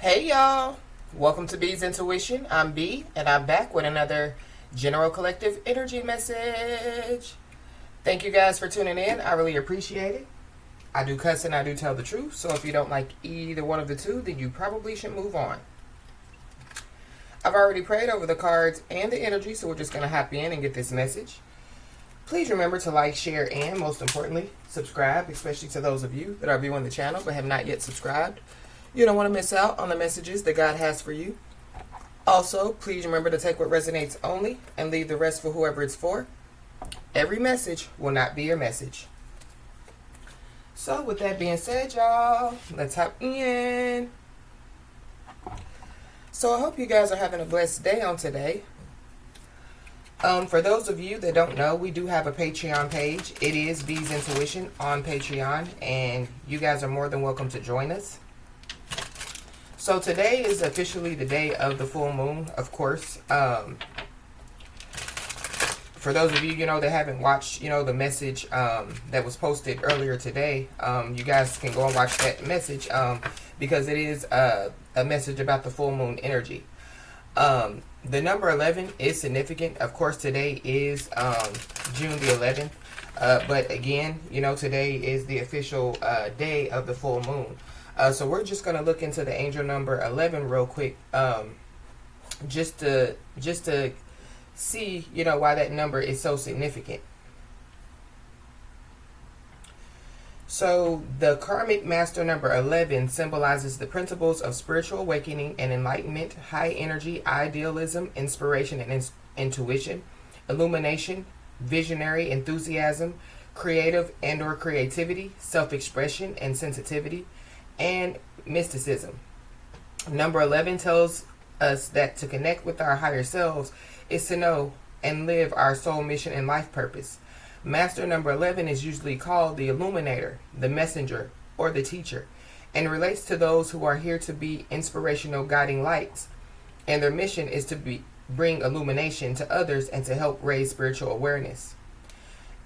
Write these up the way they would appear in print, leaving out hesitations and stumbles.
Hey y'all, welcome to B's Intuition. I'm B and I'm back with another general collective energy message. Thank you guys for tuning in. I really appreciate it. I do cuss and I do tell the truth, so if you don't like either one of the two, then you probably should move on. I've already prayed over the cards and the energy, so we're just going to hop in and get this message. Please remember to like, share, and most importantly, subscribe, especially to those of you that are viewing the channel but have not yet subscribed. You don't want to miss out on the messages that God has for you. Also, please remember to take what resonates only and leave the rest for whoever it's for. Every message will not be your message. So with that being said, y'all, let's hop in. So I hope you guys are having a blessed day on today. For those of you that don't know, we do have a Patreon page. It is B's Intuition on Patreon, and you guys are more than welcome to join us. So today is officially the day of the full moon, of course. For those of you, that haven't watched, the message that was posted earlier today, you guys can go and watch that message because it is a message about the full moon energy. The number 11 is significant. Of course, today is June the 11th. But again, today is the official day of the full moon. So we're just going to look into the angel number 11 real quick, just to see, why that number is so significant. So the karmic master number 11 symbolizes the principles of spiritual awakening and enlightenment, high energy, idealism, inspiration and intuition, illumination, visionary enthusiasm, creative and or creativity, self-expression and sensitivity, and mysticism. Number 11 tells us that to connect with our higher selves is to know and live our soul mission and life purpose. Master number 11 is usually called the illuminator, the messenger, or the teacher, and relates to those who are here to be inspirational guiding lights, and their mission is to bring illumination to others and to help raise spiritual awareness.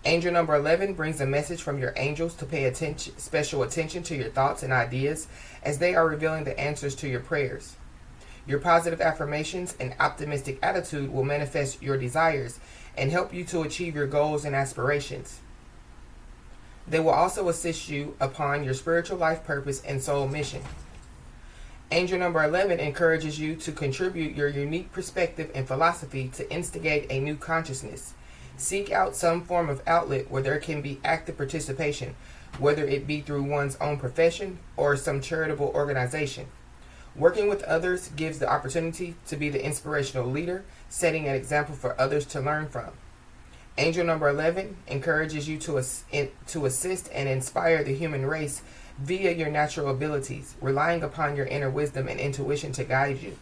Angel number 11 brings a message from your angels to pay special attention to your thoughts and ideas as they are revealing the answers to your prayers. Your positive affirmations and optimistic attitude will manifest your desires and help you to achieve your goals and aspirations. They will also assist you upon your spiritual life purpose and soul mission. Angel number 11 encourages you to contribute your unique perspective and philosophy to instigate a new consciousness. Seek out some form of outlet where there can be active participation, whether it be through one's own profession or some charitable organization. Working with others gives the opportunity to be the inspirational leader, setting an example for others to learn from. Angel number 11 encourages you to assist and inspire the human race via your natural abilities, relying upon your inner wisdom and intuition to guide you.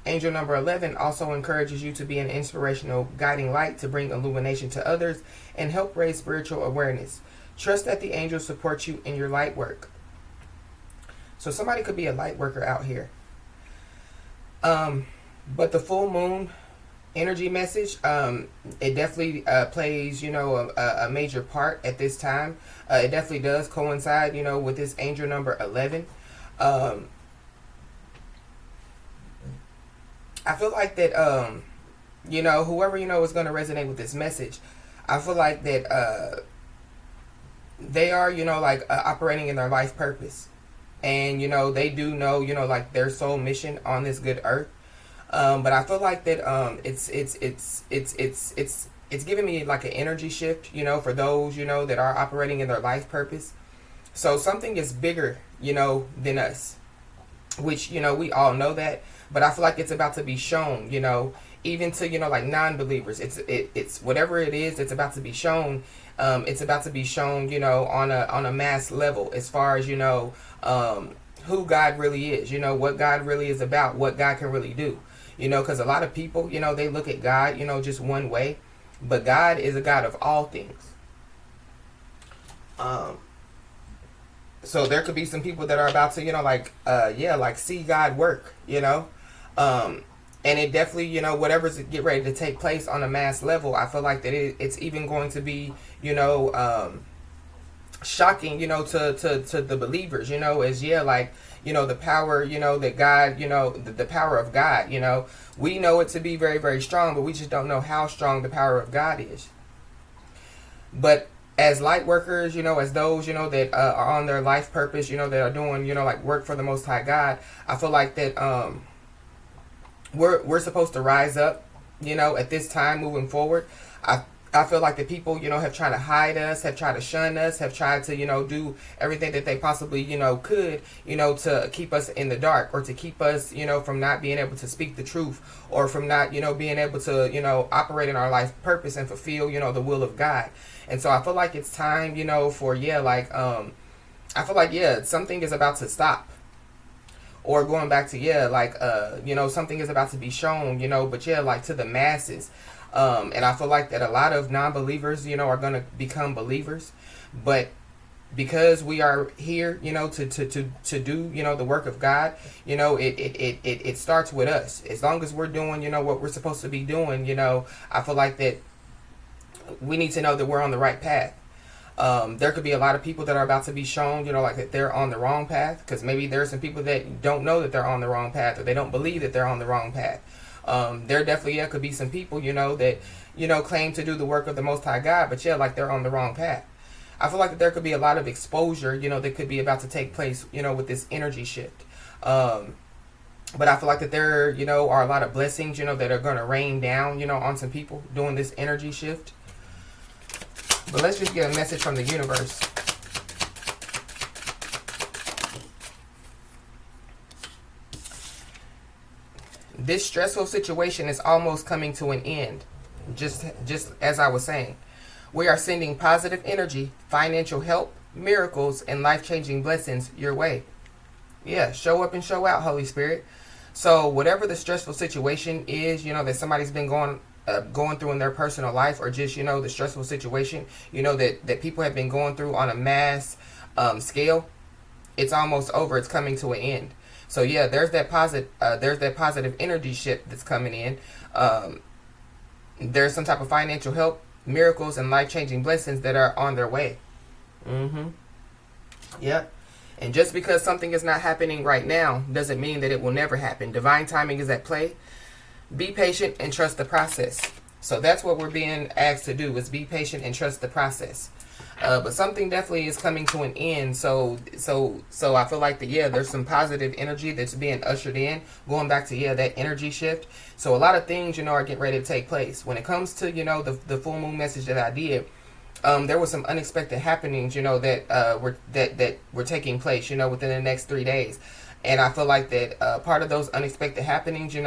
Angel number 11 also encourages you to be an inspirational guiding light to bring illumination to others and help raise spiritual awareness. Trust that the angels support you in your light work. So somebody could be a light worker out here. But the full moon energy message, it definitely plays, a major part at this time. It definitely does coincide, with this angel number 11. I feel like that, whoever, is going to resonate with this message, I feel like that they are, operating in their life purpose. And, they do know, like their soul mission on this good earth. But I feel like that it's giving me like an energy shift, for those, that are operating in their life purpose. So something is bigger, than us, which, we all know that. But I feel like it's about to be shown, even to, like non-believers. It's whatever it is, it's about to be shown. It's about to be shown, on a mass level as far as, who God really is, what God really is about, what God can really do. Because a lot of people, they look at God, just one way. But God is a God of all things. So there could be some people that are about to, see God work, and it definitely, whatever's get ready to take place on a mass level, I feel like that it's even going to be, shocking, to the believers, as the power, that God, the power of God, we know it to be very, very strong, but we just don't know how strong the power of God is. But as light workers, as those, that are on their life purpose, that are doing, like work for the Most High God, I feel like that we're supposed to rise up, at this time moving forward. I feel like the people, have tried to hide us, have tried to shun us, have tried to, do everything that they possibly, could, to keep us in the dark, or to keep us, from not being able to speak the truth, or from not, being able to, operate in our life purpose and fulfill, the will of God. And so I feel like it's time, for, I feel like, something is about to stop. Or going back to, something is about to be shown, but like to the masses. And I feel like that a lot of non-believers, are going to become believers. But because we are here, to do, the work of God, it starts with us. As long as we're doing, what we're supposed to be doing, I feel like that we need to know that we're on the right path. There could be a lot of people that are about to be shown, like that they're on the wrong path, because maybe there's some people that don't know that they're on the wrong path, or they don't believe that they're on the wrong path. There definitely could be some people, that, claim to do the work of the Most High God, but like they're on the wrong path. I feel like that there could be a lot of exposure, that could be about to take place, with this energy shift. But I feel like that there, are a lot of blessings, that are going to rain down, on some people doing this energy shift. But let's just get a message from the universe. This stressful situation is almost coming to an end. Just as I was saying. We are sending positive energy, financial help, miracles, and life-changing blessings your way. Yeah, show up and show out, Holy Spirit. So whatever the stressful situation is, that somebody's been going through in their personal life, or just, the stressful situation, that people have been going through on a mass scale, it's almost over. It's coming to an end. So yeah, there's that positive energy shift that's coming in. There's some type of financial help, miracles, and life-changing blessings that are on their way. Yep. And just because something is not happening right now doesn't mean that it will never happen. Divine timing is at play. Be patient and trust the process. So that's what we're being asked to do, is be patient and trust the process. But something definitely is coming to an end. So I feel like that, there's some positive energy that's being ushered in. Going back to, that energy shift. So a lot of things, are getting ready to take place. When it comes to, the full moon message that I did, there was some unexpected happenings, that were taking place, within the next 3 days. And I feel like that part of those unexpected happenings, in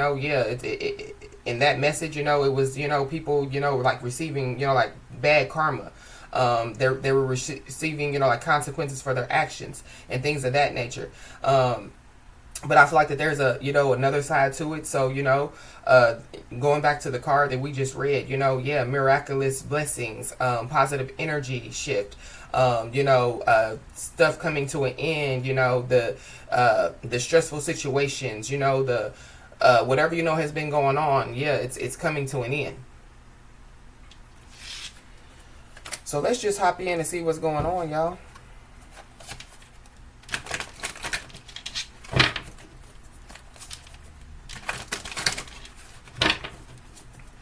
that message, it was, people, like receiving, like bad karma. They were receiving, like consequences for their actions and things of that nature. But I feel like that there's another side to it. So, going back to the card that we just read, miraculous blessings, positive energy shift, stuff coming to an end, the stressful situations, the whatever, has been going on. Yeah, it's coming to an end. So let's just hop in and see what's going on, y'all.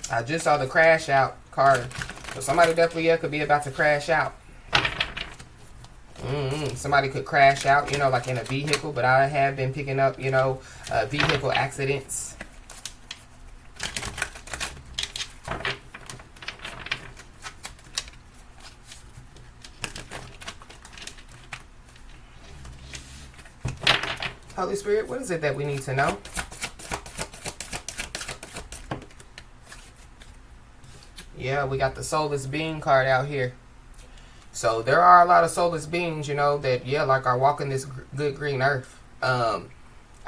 I just saw the crash out card. So somebody definitely could be about to crash out. Somebody could crash out, like in a vehicle. But I have been picking up, vehicle accidents. Holy Spirit, what is it that we need to know? Yeah, we got the soulless being card out here. So there are a lot of soulless beings, that, like are walking this good green earth. I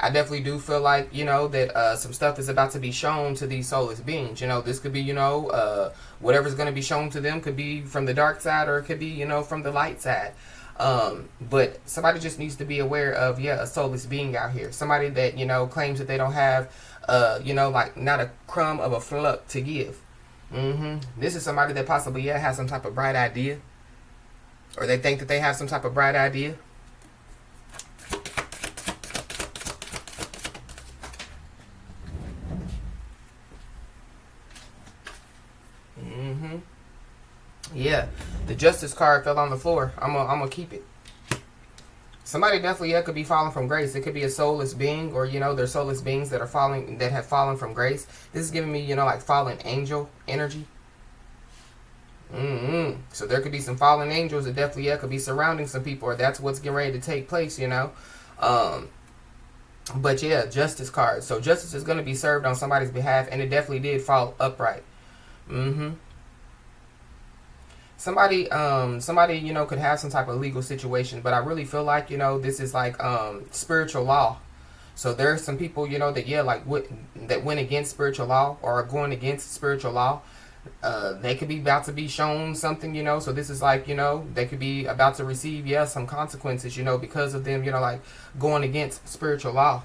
definitely do feel like, that some stuff is about to be shown to these soulless beings. This could be, whatever's going to be shown to them could be from the dark side, or it could be, from the light side. But somebody just needs to be aware of, a soulless being out here. Somebody that, claims that they don't have, like not a crumb of a fluck to give. This is somebody that possibly, has some type of bright idea. Or they think that they have some type of bright idea. Yeah, the Justice card fell on the floor. I'm gonna keep it. Somebody definitely, yeah, could be falling from grace. It could be a soulless being, or they're soulless beings that are falling, that have fallen from grace. This is giving me, like fallen angel energy. So there could be some fallen angels that definitely, yeah, could be surrounding some people, or that's what's getting ready to take place. But yeah, Justice card. So justice is going to be served on somebody's behalf, and it definitely did fall upright. Somebody, could have some type of legal situation, but I really feel like, this is like spiritual law. So there are some people, that, yeah, like that went against spiritual law or are going against spiritual law. They could be about to be shown something, so this is like, they could be about to receive, yeah, some consequences, because of them, like going against spiritual law.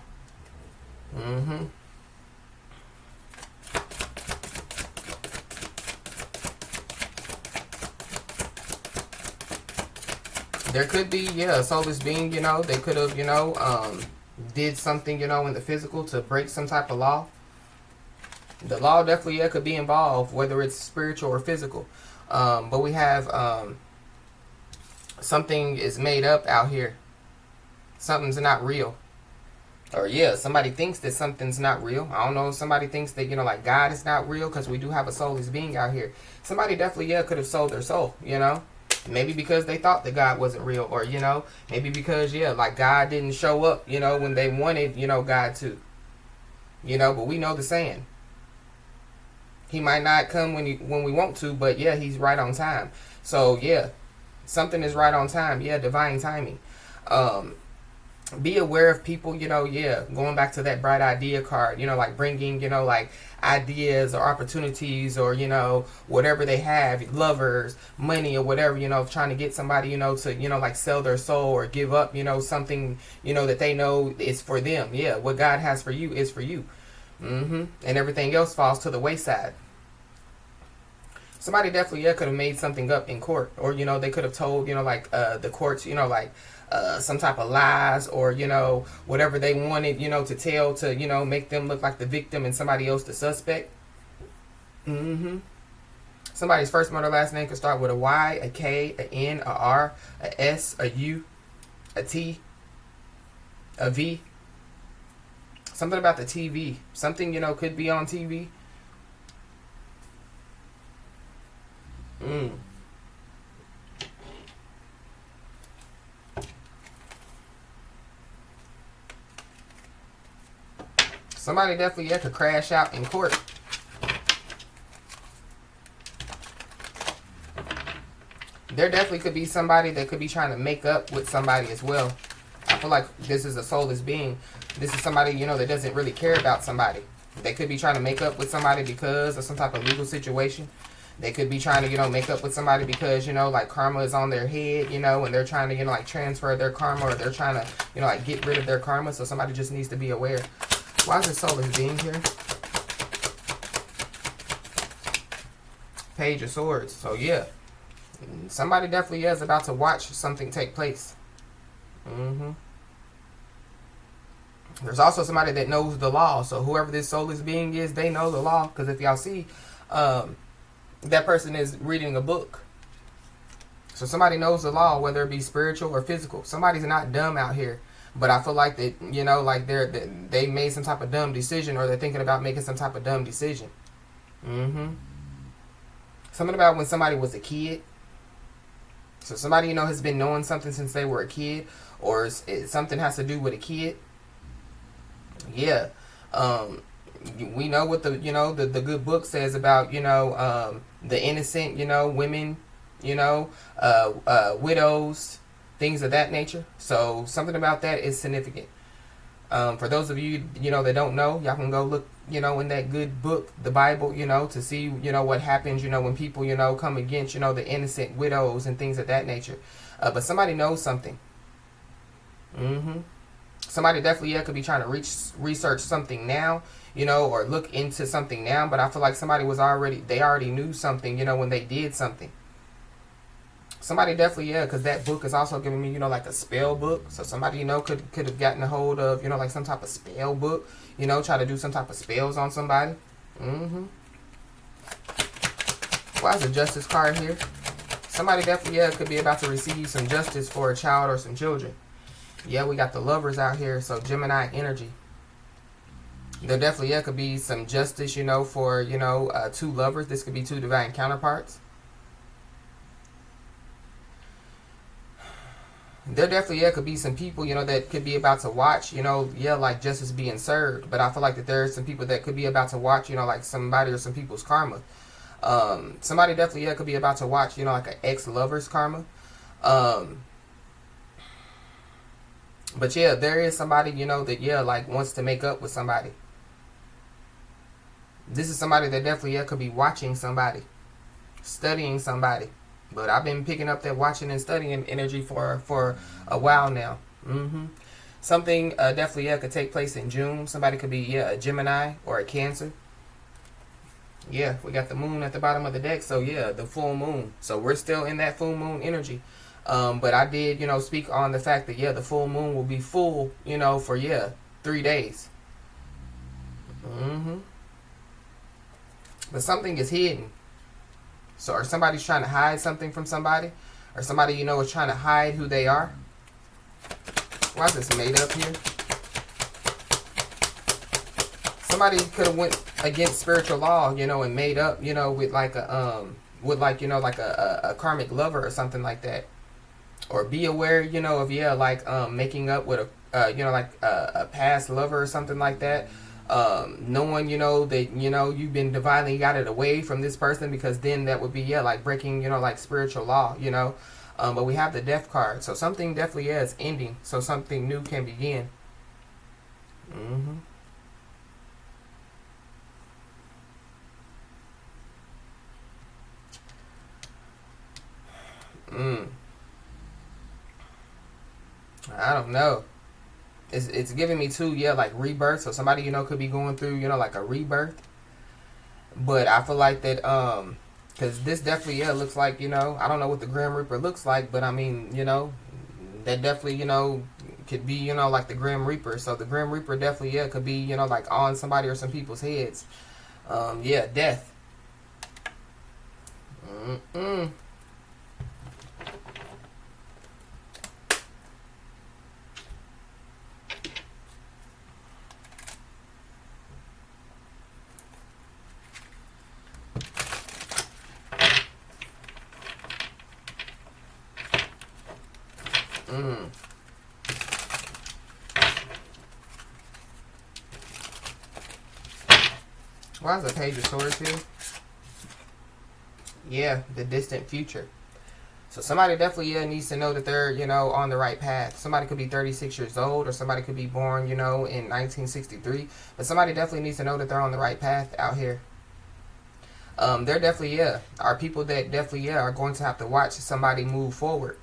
There could be, yeah, a soulless being, they could have, did something, in the physical to break some type of law. The law definitely, yeah, could be involved, whether it's spiritual or physical. But we have something is made up out here. Something's not real. Or yeah, somebody thinks that something's not real. I don't know if somebody thinks that, like God is not real, because we do have a soulless being out here. Somebody definitely, yeah, could have sold their soul, Maybe because they thought that God wasn't real, or, maybe because, yeah, like God didn't show up, when they wanted, God to. But we know the saying. He might not come when we want to, but yeah, he's right on time. So yeah, something is right on time. Yeah, divine timing. Be aware of people, yeah, going back to that bright idea card, like bringing, like ideas or opportunities, or, whatever they have, lovers, money, or whatever, trying to get somebody, to, like sell their soul or give up, something, that they know is for them. Yeah, what God has for you is for you. And everything else falls to the wayside. Somebody definitely, yeah, could have made something up in court, or they could have told, the courts, like some type of lies, or whatever they wanted, to tell to make them look like the victim and somebody else the suspect. Somebody's first name or last name could start with a Y, a K, a N, a R, a S, a U, a T, a V. Something about the TV. Something, could be on TV. Somebody definitely, yeah, could crash out in court. There definitely could be somebody that could be trying to make up with somebody as well. I feel like this is a soulless being. This is somebody, that doesn't really care about somebody. They could be trying to make up with somebody because of some type of legal situation. They could be trying to, make up with somebody because, like karma is on their head, and they're trying to, like transfer their karma, or they're trying to, like get rid of their karma. So somebody just needs to be aware. Why is this soulless being here? Page of Swords. So yeah, somebody definitely is about to watch something take place. There's also somebody that knows the law. So whoever this soulless being is, they know the law. Because if y'all see, that person is reading a book. So somebody knows the law, whether it be spiritual or physical. Somebody's not dumb out here. But I feel like that, like they made some type of dumb decision, or they're thinking about making some type of dumb decision. Something about when somebody was a kid. So somebody, has been knowing something since they were a kid, or something has to do with a kid. Yeah. We know what the, the good book says about, the innocent, women, widows, things of that nature. So something about that is significant. For those of you, that don't know, y'all can go look, in that good book, the Bible, to see, what happens, when people, come against, the innocent widows and things of that nature. But somebody knows something. Somebody definitely, yeah, could be trying to research something now, or look into something now. But I feel like somebody they already knew something, when they did something. Somebody definitely, yeah, because that book is also giving me, like a spell book. So somebody, could have gotten a hold of, like some type of spell book, try to do some type of spells on somebody. Why is the Justice card here? somebody definitely, yeah, could be about to receive some justice for a child or some children. Yeah, we got the lovers out here, so Gemini energy. There definitely, yeah, could be some justice, you know, for, you know, two lovers. This could be two divine counterparts. There definitely, yeah, could be some people, you know, that could be about to watch, you know, yeah, like justice being served. But I feel like that there are some people that could be about to watch, you know, like somebody or some people's karma. Somebody definitely, yeah, could be about to watch, you know, like an ex-lover's karma. But yeah, there is somebody, you know, that, yeah, like wants to make up with somebody. This is somebody that definitely, yeah, could be watching somebody, studying somebody. But I've been picking up that watching and studying energy for a while now. Something definitely, yeah, could take place in June. Somebody could be, yeah, a Gemini or a Cancer. Yeah, we got the moon at the bottom of the deck. So yeah, the full moon. So we're still in that full moon energy. But I did, you know, speak on the fact that, yeah, the full moon will be full, you know, for, yeah, 3 days. But something is hidden. So, or somebody's trying to hide something from somebody. Or somebody, you know, is trying to hide who they are. Why is this made up here? Somebody could have went against spiritual law, you know, and made up, you know, with like a, you know, like a karmic lover or something like that. Or be aware, you know, of, yeah, like, making up with a, you know, like a past lover or something like that. Knowing, you know, that, you know, you've been divinely got it away from this person, because then that would be, yeah, like breaking, you know, like spiritual law, you know. But we have the death card. So something definitely, yeah, is ending. So something new can begin. I don't know. It's giving me too, yeah, like rebirth. So somebody, you know, could be going through, you know, like a rebirth. But I feel like that, because this definitely, yeah, looks like, you know, I don't know what the Grim Reaper looks like, but I mean, you know, that definitely, you know, could be, you know, like the Grim Reaper. So the Grim Reaper definitely, yeah, could be, you know, like on somebody or some people's heads. Yeah, death. Why is the Page of Swords here? Yeah, the distant future. So somebody definitely, yeah, needs to know that they're, you know, on the right path. Somebody could be 36 years old, or somebody could be born, you know, in 1963. But somebody definitely needs to know that they're on the right path out here. There definitely, yeah, are people that definitely, yeah, are going to have to watch somebody move forward.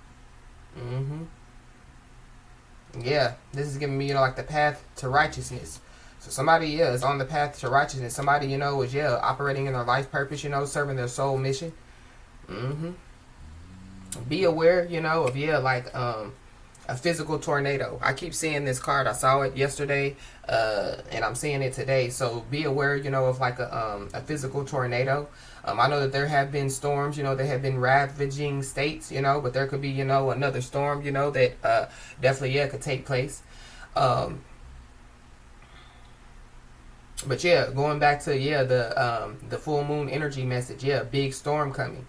Yeah, this is giving me, you know, like the path to righteousness. So somebody, yeah, is on the path to righteousness. Somebody, you know, is, yeah, operating in their life purpose, you know, serving their soul mission. Be aware, you know, of, yeah, like a physical tornado. I keep seeing this card. I saw it yesterday, and I'm seeing it today. So be aware, you know, of like a physical tornado. I know that there have been storms, you know, that have been ravaging states, you know, but there could be, you know, another storm, you know, that definitely, yeah, could take place. But yeah, going back to, yeah, the full moon energy message, yeah, big storm coming.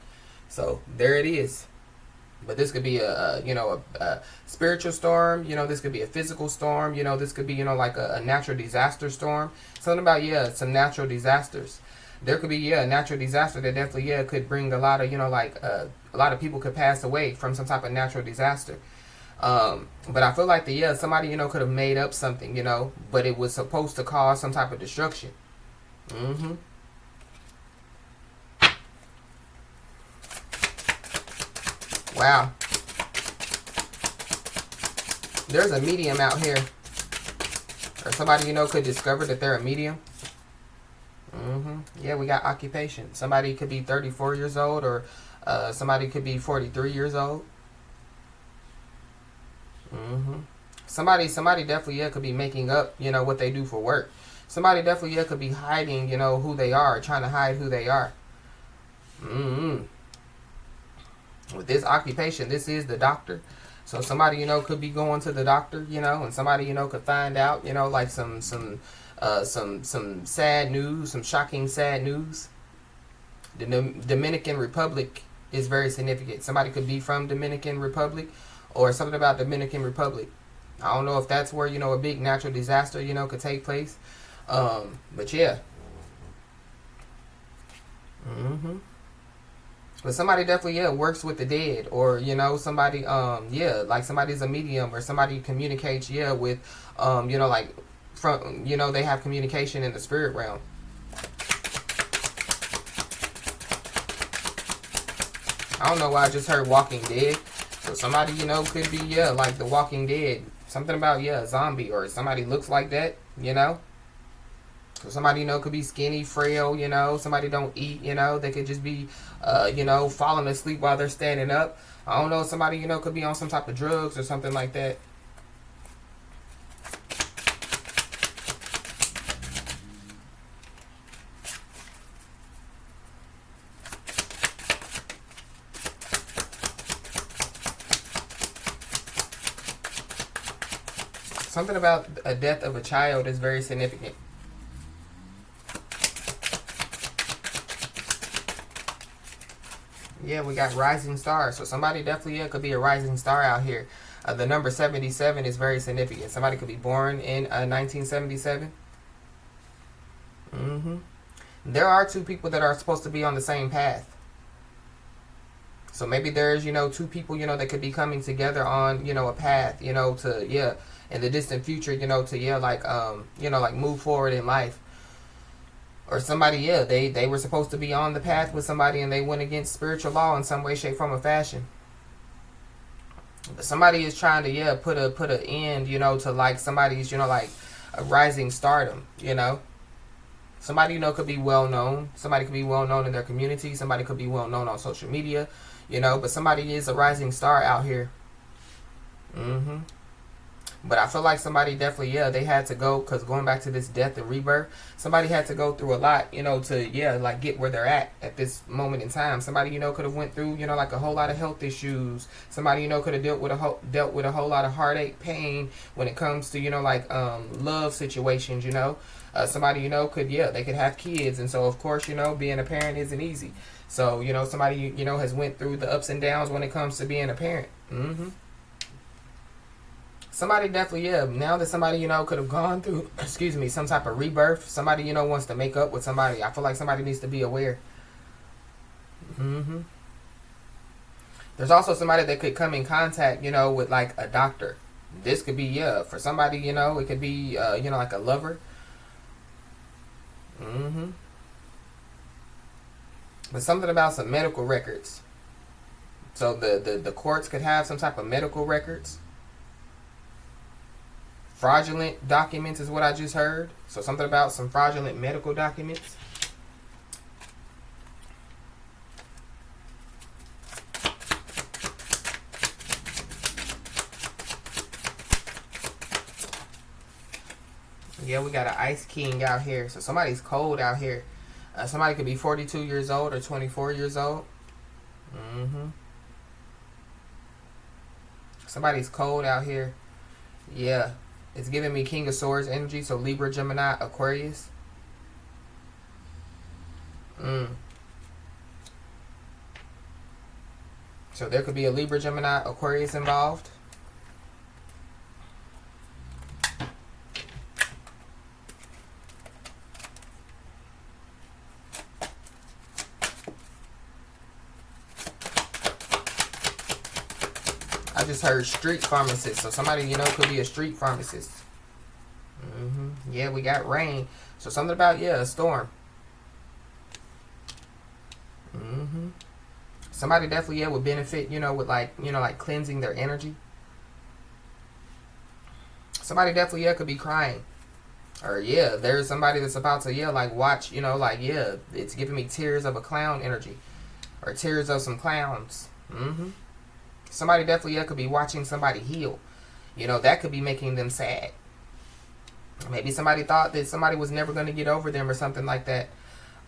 So there it is. But this could be a you know, a spiritual storm, you know, this could be a physical storm, you know, this could be, you know, like a natural disaster storm. Something about, yeah, some natural disasters. There could be, yeah, a natural disaster that definitely, yeah, could bring a lot of, you know, like a lot of people could pass away from some type of natural disaster. But I feel like that, yeah, somebody, you know, could have made up something, you know, but it was supposed to cause some type of destruction. Wow. There's a medium out here. Or somebody, you know, could discover that they're a medium. Yeah, we got occupation. Somebody could be 34 years old, or somebody could be 43 years old. Somebody definitely, yeah, could be making up, you know, what they do for work. Somebody definitely, yeah, could be hiding, you know, who they are, trying to hide who they are. With this occupation, this is the doctor. So somebody, could be going to the doctor, and somebody, could find out, like some sad news, some shocking sad news. The Dominican Republic is very significant. Somebody could be from Dominican Republic or something about Dominican Republic. I don't know if that's where, a big natural disaster, could take place. But yeah. But somebody definitely, works with the dead, or, somebody, like somebody's a medium, or somebody communicates, with, like, from, they have communication in the spirit realm. I don't know why I just heard Walking Dead. So somebody, could be, like the Walking Dead. Something about, a zombie, or somebody looks like that, So somebody, could be skinny, frail, somebody don't eat, they could just be, falling asleep while they're standing up. I don't know, somebody, could be on some type of drugs or something like that. Something about a death of a child is very significant. Yeah, we got rising stars. So somebody definitely could be a rising star out here. The number 77 is very significant. Somebody could be born in 1977. There are two people that are supposed to be on the same path. So maybe there's, two people, that could be coming together on, a path, to, in the distant future, to, like move forward in life. Or somebody, they were supposed to be on the path with somebody and they went against spiritual law in some way, shape, form, or fashion. But somebody is trying to, put an end, to like somebody's, like a rising stardom, Somebody, could be well known. Somebody could be well known in their community. Somebody could be well known on social media, but somebody is a rising star out here. But I feel like somebody definitely, they had to go, because going back to this death and rebirth, somebody had to go through a lot, to, like get where they're at this moment in time. Somebody, could have went through, like a whole lot of health issues. Somebody, could have dealt with a whole lot of heartache, pain when it comes to, like love situations, somebody, could, they could have kids. And so, of course, being a parent isn't easy. So, somebody, has went through the ups and downs when it comes to being a parent. Somebody definitely, now that somebody, could have gone through, some type of rebirth. Somebody, wants to make up with somebody. I feel like somebody needs to be aware. There's also somebody that could come in contact, with like a doctor. This could be, for somebody, it could be, like a lover. But something about some medical records. So the courts could have some type of medical records. Fraudulent documents is what I just heard. So something about some fraudulent medical documents. Yeah, we got an Ice King out here. So somebody's cold out here. Somebody could be 42 years old or 24 years old. Somebody's cold out here. Yeah. It's giving me King of Swords energy. So Libra, Gemini, Aquarius. So there could be a Libra, Gemini, Aquarius involved. I just heard street pharmacist. So somebody, could be a street pharmacist. Yeah, we got rain. So something about, a storm. Somebody definitely, would benefit, with like cleansing their energy. Somebody definitely, could be crying. Or, there's somebody that's about to, like watch, it's giving me tears of a clown energy. Or tears of some clowns. Somebody definitely, could be watching somebody heal. That could be making them sad. Maybe somebody thought that somebody was never going to get over them or something like that.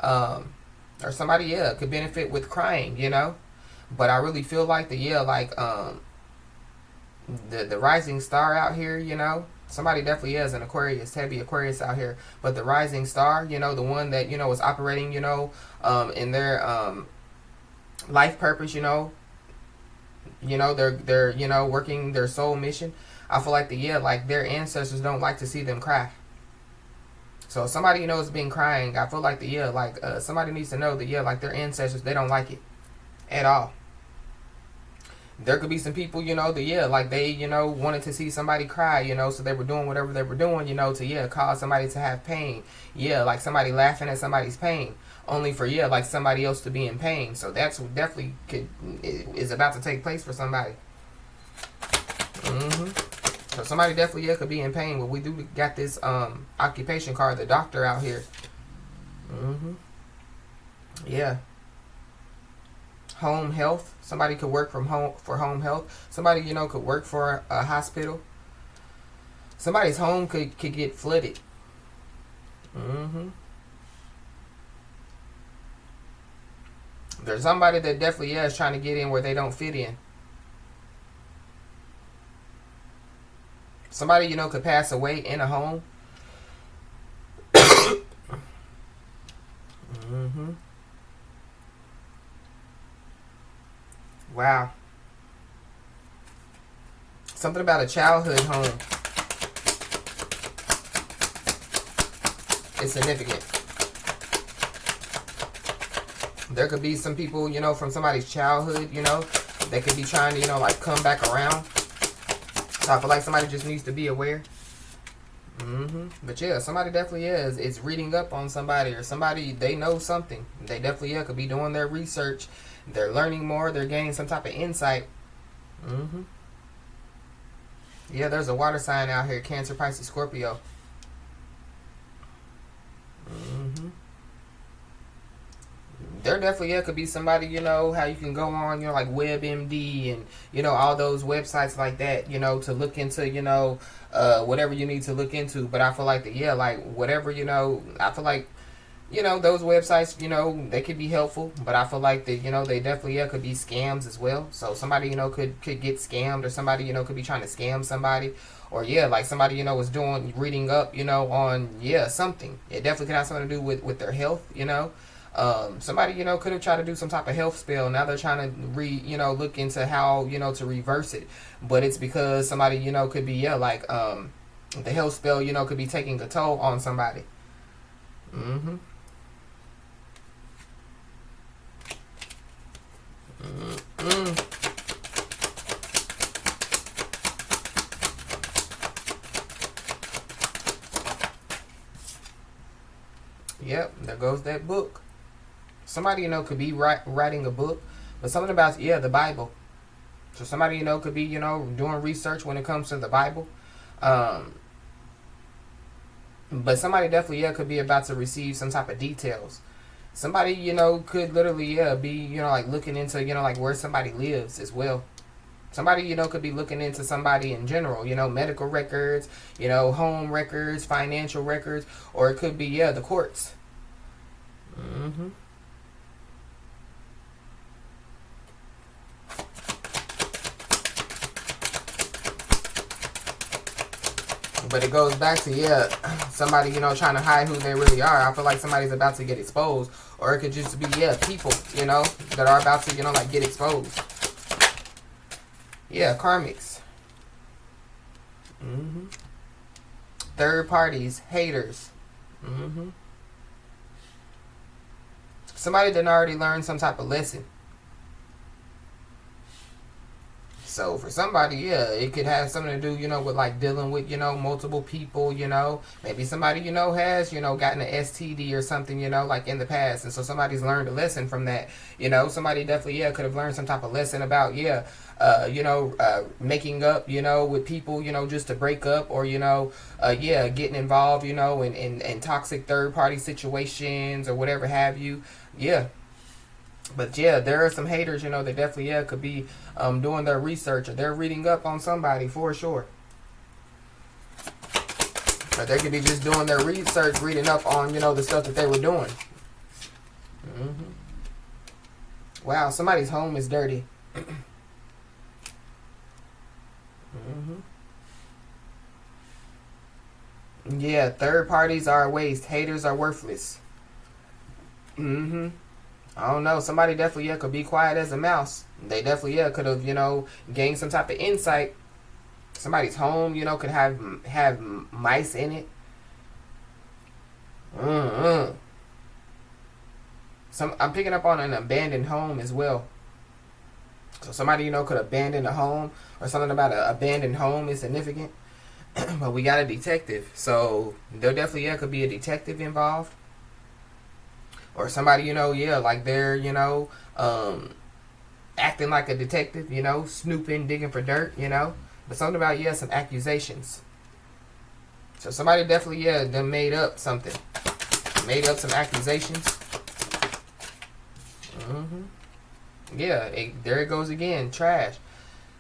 Or somebody, could benefit with crying, But I really feel like like the rising star out here, somebody definitely is an Aquarius, heavy Aquarius out here. But the rising star, the one that is operating, in their life purpose, they're working their soul mission. I feel like like their ancestors don't like to see them cry. So if somebody is being crying, I feel like somebody needs to know that like their ancestors, they don't like it at all. There could be some people, that like they, wanted to see somebody cry, so they were doing whatever they were doing, to cause somebody to have pain. Like somebody laughing at somebody's pain, only for like somebody else to be in pain. So that's what definitely is about to take place for somebody. So somebody definitely could be in pain. But we do got this occupation card, the doctor out here. Yeah. Home health. Somebody could work from home for home health. Somebody could work for a hospital. Somebody's home could get flooded. There's somebody that definitely is trying to get in where they don't fit in. Somebody could pass away in a home. Wow. Something about a childhood home. It's significant. There could be some people, from somebody's childhood, that could be trying to, like come back around. So I feel like somebody just needs to be aware. But yeah, somebody definitely is reading up on somebody, or somebody, they know something. They definitely could be doing their research. They're learning more. They're gaining some type of insight. Yeah, there's a water sign out here. Cancer, Pisces, Scorpio. There definitely could be somebody, how you can go on, like WebMD and, all those websites like that, to look into, whatever you need to look into. But I feel like like whatever, I feel like, those websites, they could be helpful, but I feel like that, they definitely could be scams as well. So somebody, could get scammed, or somebody, could be trying to scam somebody, or like somebody, was reading up, on, something. It definitely could have something to do with their health, somebody, could have tried to do some type of health spell. Now they're trying to look into how, to reverse it. But it's because somebody, could be, like, the health spell, could be taking a toll on somebody. Yep, there goes that book. Somebody, could be writing a book, but something about, the Bible. So somebody, could be, doing research when it comes to the Bible. But somebody definitely, could be about to receive some type of details. Somebody, could literally, be, like looking into, like where somebody lives as well. Somebody, could be looking into somebody in general, medical records, home records, financial records, or it could be, the courts. But it goes back to, somebody, trying to hide who they really are. I feel like somebody's about to get exposed. Or it could just be, people, that are about to, like get exposed. Yeah, karmics. Third parties, haters. Somebody didn't already learn some type of lesson. So for somebody, it could have something to do, with like dealing with, multiple people, maybe somebody, has, gotten an STD or something, like in the past. And so somebody's learned a lesson from that. Somebody definitely, could have learned some type of lesson about, making up, with people, just to break up, or, getting involved, in toxic third party situations or whatever have you. Yeah. But there are some haters, that definitely could be doing their research, or they're reading up on somebody for sure. Or they could be just doing their research, reading up on, the stuff that they were doing. Wow, somebody's home is dirty. Yeah, third parties are a waste. Haters are worthless. I don't know. Somebody definitely, yeah, could be quiet as a mouse. They definitely, yeah, could have, gained some type of insight. Somebody's home, could have mice in it. I'm picking up on an abandoned home as well. So somebody, could abandon a home, or something about an abandoned home is significant. But we got a detective. So there definitely, yeah, could be a detective involved. Or somebody, yeah, like they're, acting like a detective, snooping, digging for dirt, But something about, yeah, some accusations. So somebody definitely, yeah, done made up something. Made up some accusations. Yeah, there it goes again. Trash.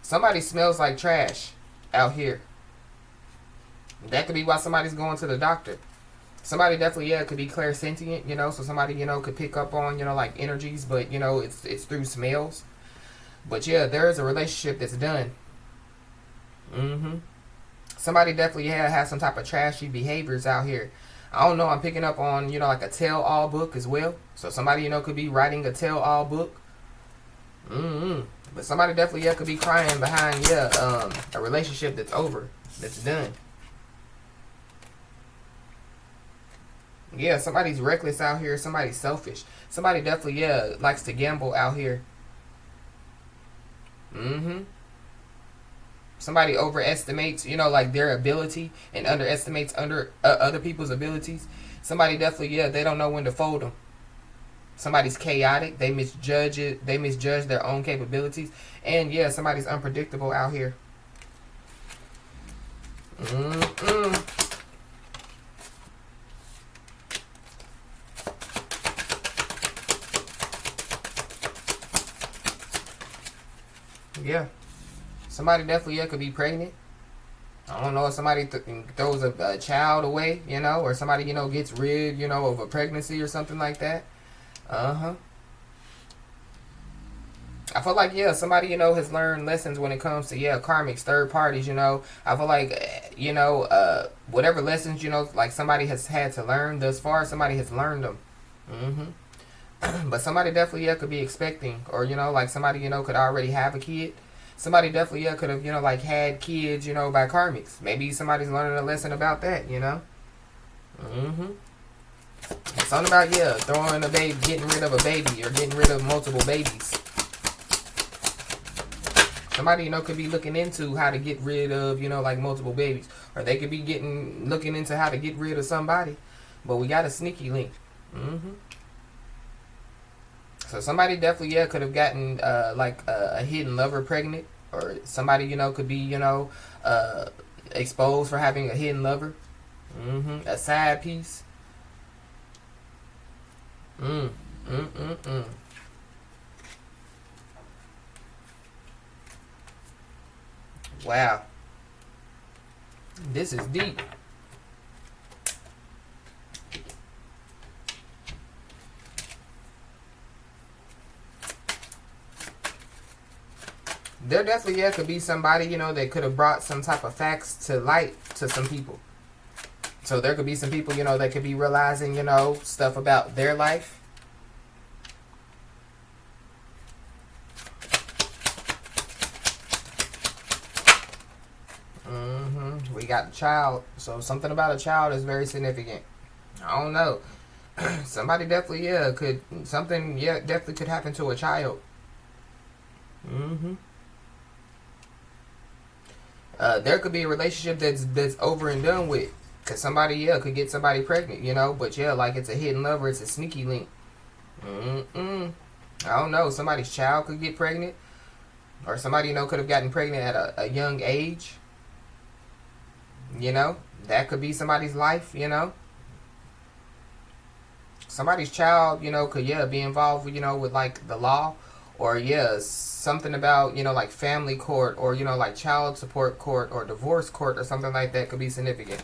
Somebody smells like trash out here. That could be why somebody's going to the doctor. Somebody definitely, yeah, could be clairsentient, so somebody, could pick up on, like energies, but, it's through smells. But, yeah, there is a relationship that's done. Somebody definitely, yeah, has some type of trashy behaviors out here. I don't know, I'm picking up on, like a tell-all book as well. So somebody, could be writing a tell-all book. But somebody definitely, yeah, could be crying behind, yeah, a relationship that's over, that's done. Yeah, somebody's reckless out here. Somebody's selfish. Somebody definitely, yeah, likes to gamble out here. Somebody overestimates, like their ability and underestimates other people's abilities. Somebody definitely, yeah, they don't know when to fold them. Somebody's chaotic. They misjudge it. They misjudge their own capabilities. And, yeah, somebody's unpredictable out here. Yeah. Somebody definitely, yeah, could be pregnant. I don't know if somebody throws a child away, or somebody, gets rid, of a pregnancy or something like that. I feel like, yeah, somebody, has learned lessons when it comes to, yeah, karmics, third parties, I feel like, whatever lessons, like somebody has had to learn thus far, somebody has learned them. But somebody definitely, yeah, could be expecting, or, like somebody, could already have a kid. Somebody definitely, yeah, could have, like had kids, by karmics. Maybe somebody's learning a lesson about that, Something about, yeah, throwing a baby, getting rid of a baby, or getting rid of multiple babies. Somebody, could be looking into how to get rid of, like multiple babies. Or they could be looking into how to get rid of somebody. But we got a sneaky link. So somebody definitely, yeah, could have gotten, like, a hidden lover pregnant. Or somebody, could be, exposed for having a hidden lover. A side piece. Wow. This is deep. There definitely, yeah, could be somebody, that could have brought some type of facts to light to some people. So there could be some people, that could be realizing, stuff about their life. We got a child. So something about a child is very significant. I don't know. Somebody definitely, yeah, something, yeah, definitely could happen to a child. There could be a relationship that's over and done with. Because somebody, yeah, could get somebody pregnant, But, yeah, like it's a hidden lover. It's a sneaky link. I don't know. Somebody's child could get pregnant. Or somebody, could have gotten pregnant at a young age. That could be somebody's life, Somebody's child, could, yeah, be involved, with, like, the law. Or, yeah, something about, like family court. Or, like child support court. Or divorce court. Or something like that could be significant.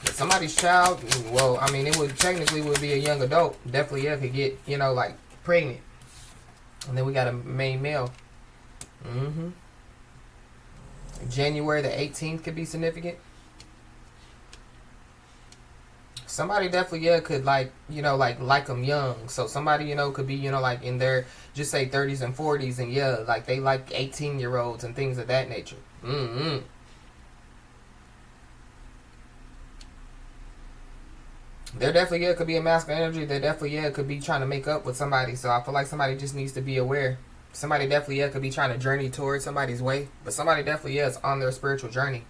But somebody's child, well, I mean, it would technically would be a young adult. Definitely, yeah, could get, like, pregnant. And then we got a main male. January the 18th could be significant. Somebody definitely, yeah, could like, like them young. So somebody, could be, like in their, just say 30s and 40s. And yeah, like they like 18-year-olds and things of that nature. There definitely, yeah, could be a masculine energy. There definitely, yeah, could be trying to make up with somebody. So I feel like somebody just needs to be aware. Somebody definitely, yeah, could be trying to journey towards somebody's way. But somebody definitely, yeah, is on their spiritual journey.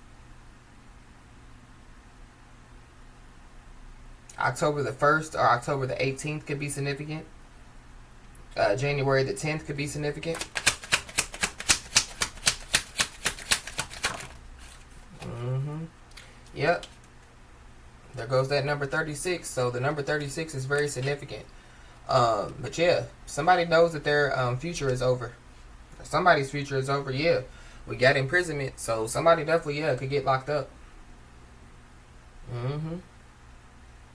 October the 1st or October the 18th could be significant. January the 10th could be significant. Yep. There goes that number 36. So the number 36 is very significant. But yeah, somebody knows that their future is over. Somebody's future is over, yeah. We got imprisonment, so somebody definitely, yeah, could get locked up.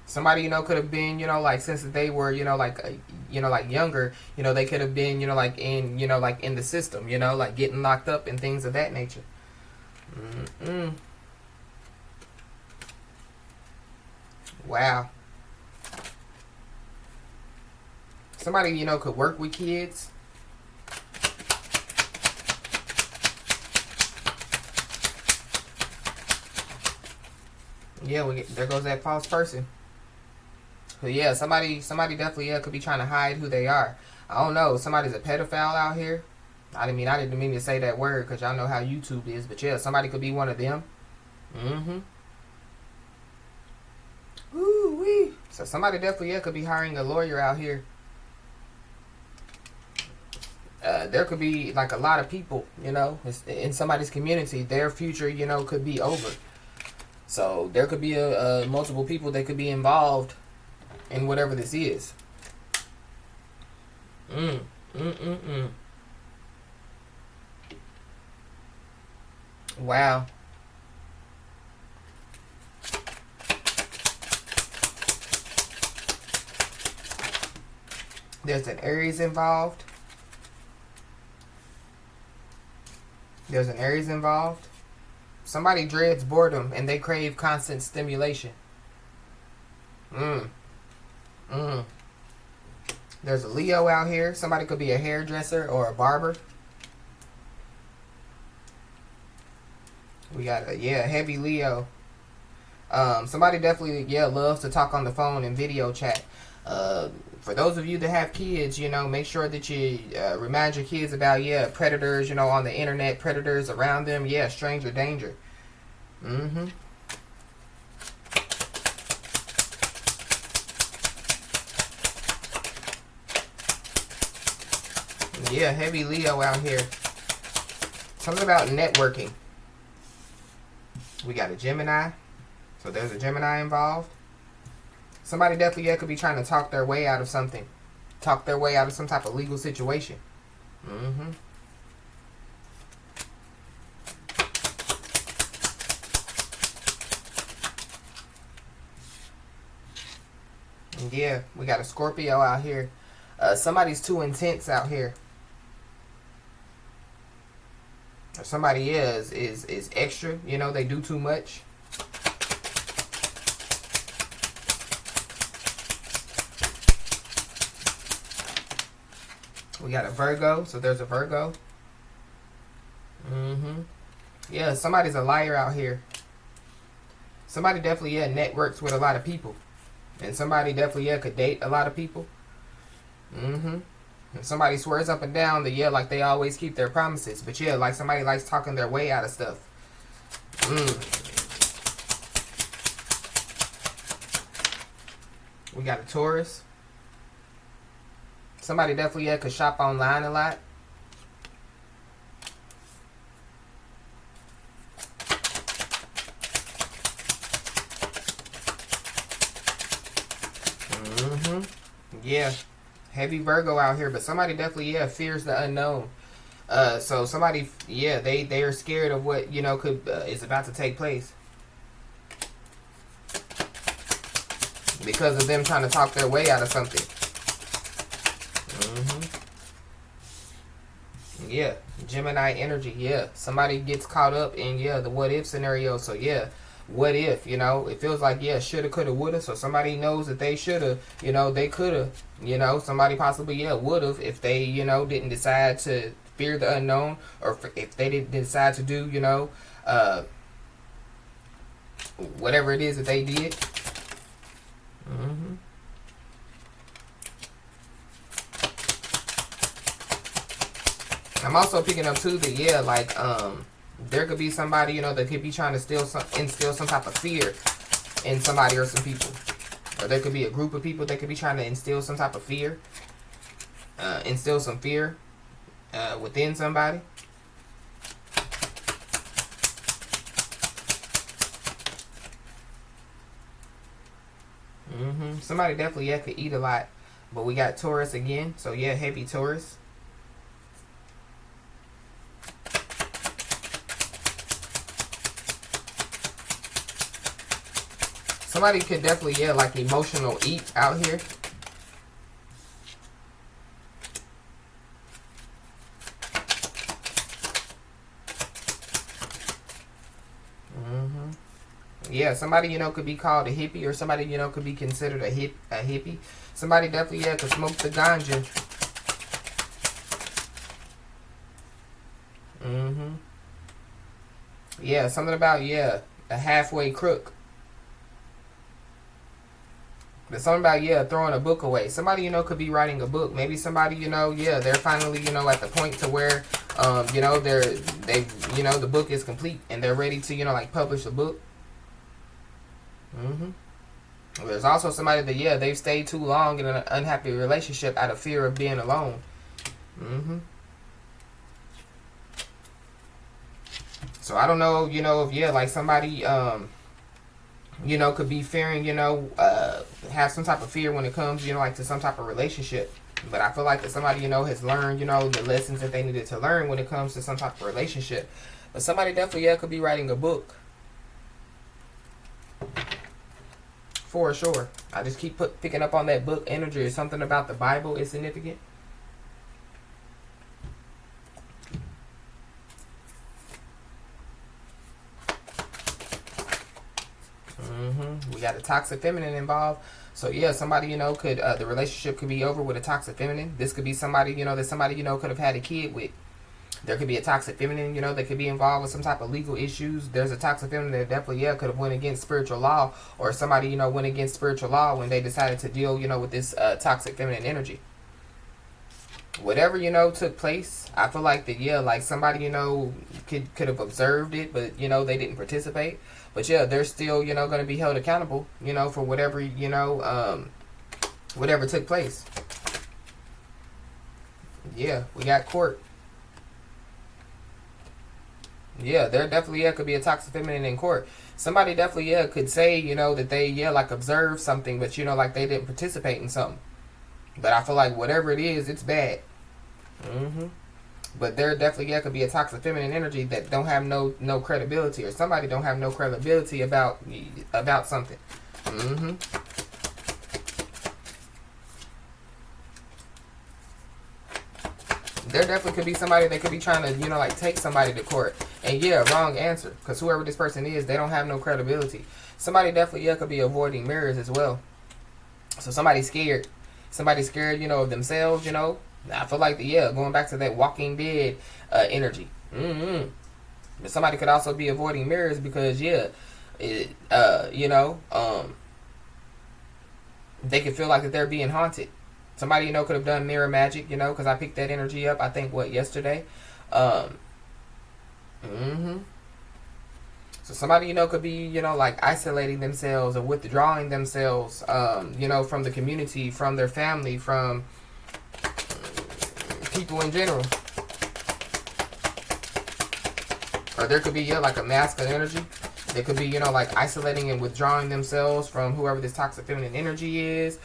Somebody, could have been, like since they were, like younger, they could have been, like in, like in the system, like getting locked up and things of that nature. Wow. Somebody, could work with kids. Yeah, there goes that false person. But yeah, somebody definitely, yeah, could be trying to hide who they are. I don't know. Somebody's a pedophile out here. I didn't mean to say that word because y'all know how YouTube is. But yeah, somebody could be one of them. Woo-wee. So somebody definitely, yeah, could be hiring a lawyer out here. There could be like a lot of people, in somebody's community. Their future, could be over. So there could be multiple people that could be involved in whatever this is. Wow. There's an Aries involved. Somebody dreads boredom and they crave constant stimulation. There's a Leo out here. Somebody could be a hairdresser or a barber. We got a heavy Leo. Somebody definitely loves to talk on the phone and video chat. For those of you that have kids, make sure that you remind your kids about predators, on the internet, predators around them, stranger danger. Yeah, heavy Leo out here. Something about networking. We got a Gemini. So there's a Gemini involved. Somebody definitely could be trying to talk their way out of something. Talk their way out of some type of legal situation. Yeah, we got a Scorpio out here. Somebody's too intense out here. Or somebody is extra. They do too much. We got a Virgo, so there's a Virgo. Yeah, somebody's a liar out here. Somebody definitely, networks with a lot of people. And somebody definitely, could date a lot of people. And somebody swears up and down that, like they always keep their promises. But like somebody likes talking their way out of stuff. We got a Taurus. Somebody definitely, could shop online a lot. Yeah, heavy Virgo out here, but somebody definitely, fears the unknown. So somebody, they are scared of what, could is about to take place. Because of them trying to talk their way out of something. Yeah, Gemini energy. Yeah, somebody gets caught up in, yeah, the what if scenario. So yeah, what if, you know, it feels like, yeah, shoulda, coulda, woulda. So somebody knows that they shoulda, you know, they coulda, you know, somebody possibly, yeah, woulda, if they, you know, didn't decide to fear the unknown, or if they didn't decide to do, you know, whatever it is that they did. I'm also picking up too that, yeah, like there could be somebody, you know, that could be trying to instill some type of fear in somebody or some people. Or there could be a group of people that could be trying to instill some type of fear. Instill some fear within somebody. Somebody definitely, yeah, could eat a lot. But we got Taurus again. So yeah, heavy Taurus. Somebody could definitely, yeah, like emotional eat out here. Yeah, somebody, you know, could be called a hippie, or somebody, you know, could be considered a hippie. Somebody definitely, yeah, could smoke the ganja. Yeah, something about, yeah, a halfway crook. There's something about, yeah, throwing a book away. Somebody, you know, could be writing a book. Maybe somebody, you know, yeah, they're finally, you know, at the point to where, you know, you know, the book is complete and they're ready to, you know, like publish a book. There's also somebody that, yeah, they've stayed too long in an unhappy relationship out of fear of being alone. So I don't know, you know, if, yeah, like somebody, you know, could be fearing, you know, have some type of fear when it comes, you know, like to some type of relationship. But I feel like that somebody, you know, has learned, you know, the lessons that they needed to learn when it comes to some type of relationship. But somebody definitely, yeah, could be writing a book. For sure. I just keep picking up on that book energy, or something about the Bible is significant. We got a toxic feminine involved. So yeah, somebody, you know, could the relationship could be over with a toxic feminine. This could be somebody, you know, that somebody, you know, could have had a kid with. There could be a toxic feminine, you know, that could be involved with some type of legal issues. There's a toxic feminine that definitely, yeah, could have went against spiritual law, or somebody, you know, went against spiritual law when they decided to deal, you know, with this toxic feminine energy. Whatever, you know, took place, I feel like that, yeah, like somebody, you know, could have observed it, but, you know, they didn't participate. But yeah, they're still, you know, going to be held accountable, you know, for whatever, you know, whatever took place. Yeah, we got court. Yeah, there definitely, yeah, could be a toxic feminine in court. Somebody definitely, yeah, could say, you know, that they, yeah, like observed something, but, you know, like they didn't participate in something. But I feel like whatever it is, it's bad. But there definitely, yeah, could be a toxic feminine energy that don't have no credibility, or somebody don't have no credibility about something. There definitely could be somebody that could be trying to, you know, like take somebody to court. And yeah, wrong answer. Because whoever this person is, they don't have no credibility. Somebody definitely, yeah, could be avoiding mirrors as well. So somebody's scared. Somebody's scared, you know, of themselves, you know. I feel like, yeah, going back to that Walking Dead energy. But somebody could also be avoiding mirrors because, yeah, you know, they could feel like that they're being haunted. Somebody, you know, could have done mirror magic, you know, because I picked that energy up, I think, yesterday? So somebody, you know, could be, you know, like isolating themselves or withdrawing themselves, you know, from the community, from their family, from people in general. Or there could be, yeah, like a masculine energy. They could be, you know, like isolating and withdrawing themselves from whoever this toxic feminine energy is.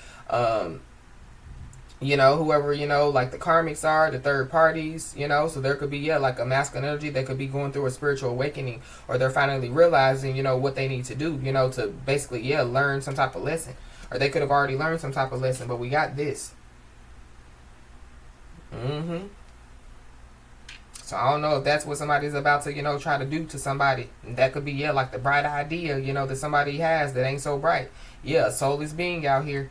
You know, whoever, you know, like the karmics are, the third parties, you know. So there could be, yeah, like a masculine energy that could be going through a spiritual awakening, or they're finally realizing, you know, what they need to do, you know, to basically, yeah, learn some type of lesson. Or they could have already learned some type of lesson, but we got this. So I don't know if that's what somebody's about to, try to do to somebody. And that could be, yeah, like the bright idea, that somebody has that ain't so bright. Yeah, a soulless being out here.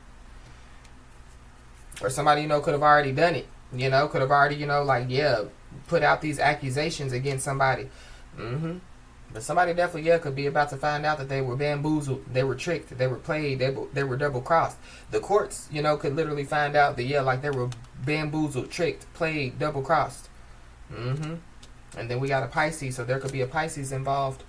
Or somebody, could have already done it. Could have already, like, yeah, put out these accusations against somebody. But somebody definitely, yeah, could be about to find out that they were bamboozled, they were tricked, they were played, they were double crossed. The courts, could literally find out that, yeah, like they were bamboozled, tricked, played, double crossed. And then we got a Pisces, so there could be a Pisces involved.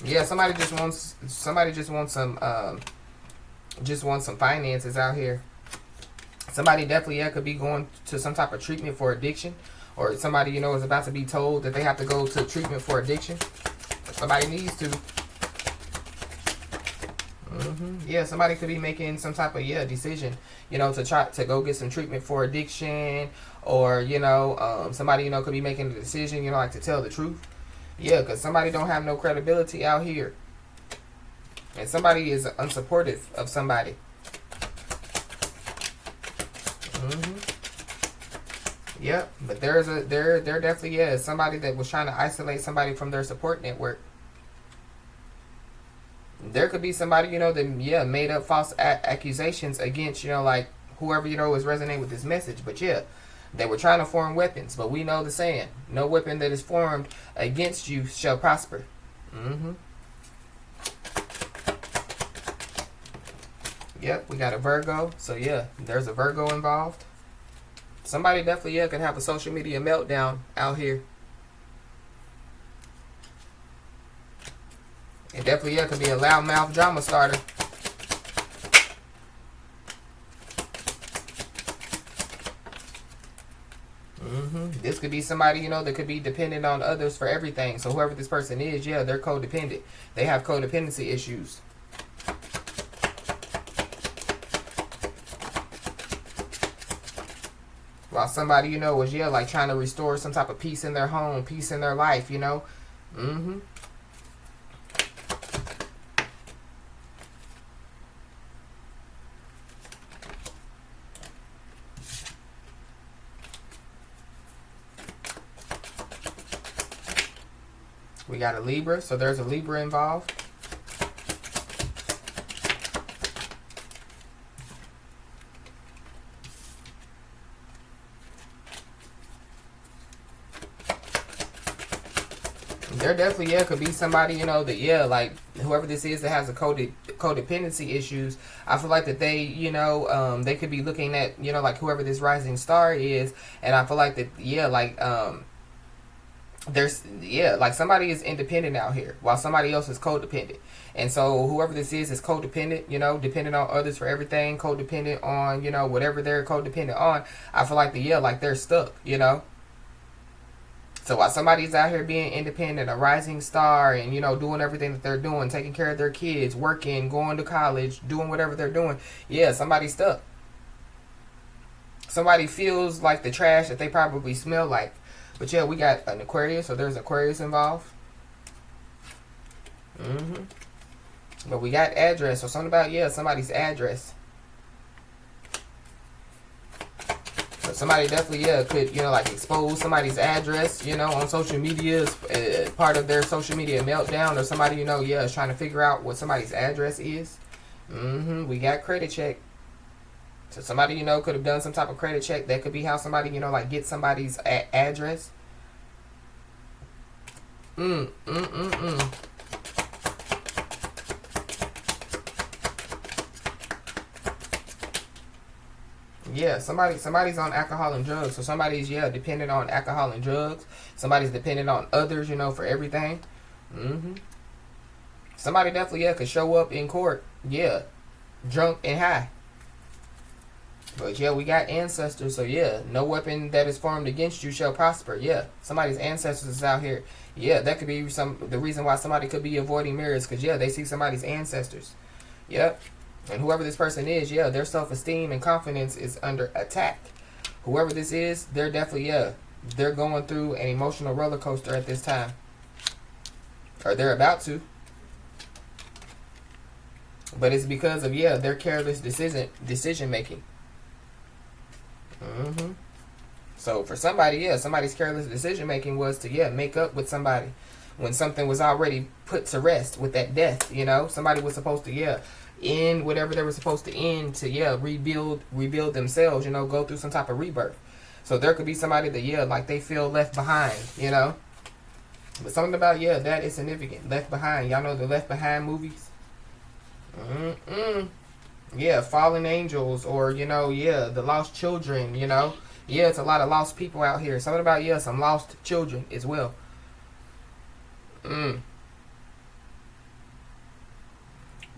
Yeah, somebody just wants some finances out here. Somebody definitely, yeah, could be going to some type of treatment for addiction, or somebody, is about to be told that they have to go to treatment for addiction. Somebody needs to. Yeah, somebody could be making some type of, yeah, decision, to try to go get some treatment for addiction, or, somebody, could be making a decision, like to tell the truth. Yeah, because somebody don't have no credibility out here. And somebody is unsupportive of somebody. Yep, but there definitely is somebody that was trying to isolate somebody from their support network. There could be somebody, that, yeah, made up false accusations against, like, whoever, is resonating with this message. But, yeah, they were trying to form weapons. But we know the saying, no weapon that is formed against you shall prosper. Yep, we got a Virgo. So, yeah, there's a Virgo involved. Somebody definitely, yeah, could have a social media meltdown out here. It definitely, yeah, could be a loudmouth drama starter. This could be somebody, that could be dependent on others for everything. So whoever this person is, yeah, they're codependent. They have codependency issues. While somebody, was, yeah, like trying to restore some type of peace in their home, peace in their life, We got a Libra, so there's a Libra involved. There definitely, yeah, could be somebody, that, yeah, like, whoever this is that has a codependency issues, I feel like that they, they could be looking at, like, whoever this rising star is, and I feel like that, yeah, like, there's, yeah, like somebody is independent out here while somebody else is codependent. And so whoever this is codependent, dependent on others for everything, codependent on, whatever they're codependent on. I feel like like they're stuck, So while somebody's out here being independent, a rising star, and, doing everything that they're doing, taking care of their kids, working, going to college, doing whatever they're doing, yeah, somebody's stuck. Somebody feels like the trash that they probably smell like. But, yeah, we got an Aquarius, so there's Aquarius involved. But we got address, so something about, yeah, somebody's address. But somebody definitely, yeah, could, like expose somebody's address, on social media as part of their social media meltdown. Or somebody, yeah, is trying to figure out what somebody's address is. We got credit check. So somebody, could have done some type of credit check. That could be how somebody, like get somebody's address. Yeah, somebody's on alcohol and drugs. So somebody's, yeah, dependent on alcohol and drugs. Somebody's dependent on others, for everything. Somebody definitely, yeah, could show up in court, yeah, drunk and high. But, yeah, we got ancestors, so, yeah, no weapon that is formed against you shall prosper. Yeah, somebody's ancestors is out here. Yeah, that could be the reason why somebody could be avoiding mirrors, because, yeah, they see somebody's ancestors. Yep. And whoever this person is, yeah, their self-esteem and confidence is under attack. Whoever this is, they're definitely, yeah, they're going through an emotional roller coaster at this time. Or they're about to. But it's because of, yeah, their careless decision making. So for somebody, yeah, somebody's careless decision making was to, yeah, make up with somebody when something was already put to rest with that death. You know, somebody was supposed to, yeah, end whatever they were supposed to end to, yeah, rebuild themselves. You know, go through some type of rebirth. So there could be somebody that, yeah, like they feel left behind. You know, but something about, yeah, that is significant. Left Behind. Y'all know the Left Behind movies. Yeah, fallen angels, or, you know, yeah, the lost children. You know, yeah, it's a lot of lost people out here. Something about, yeah, some lost children as well.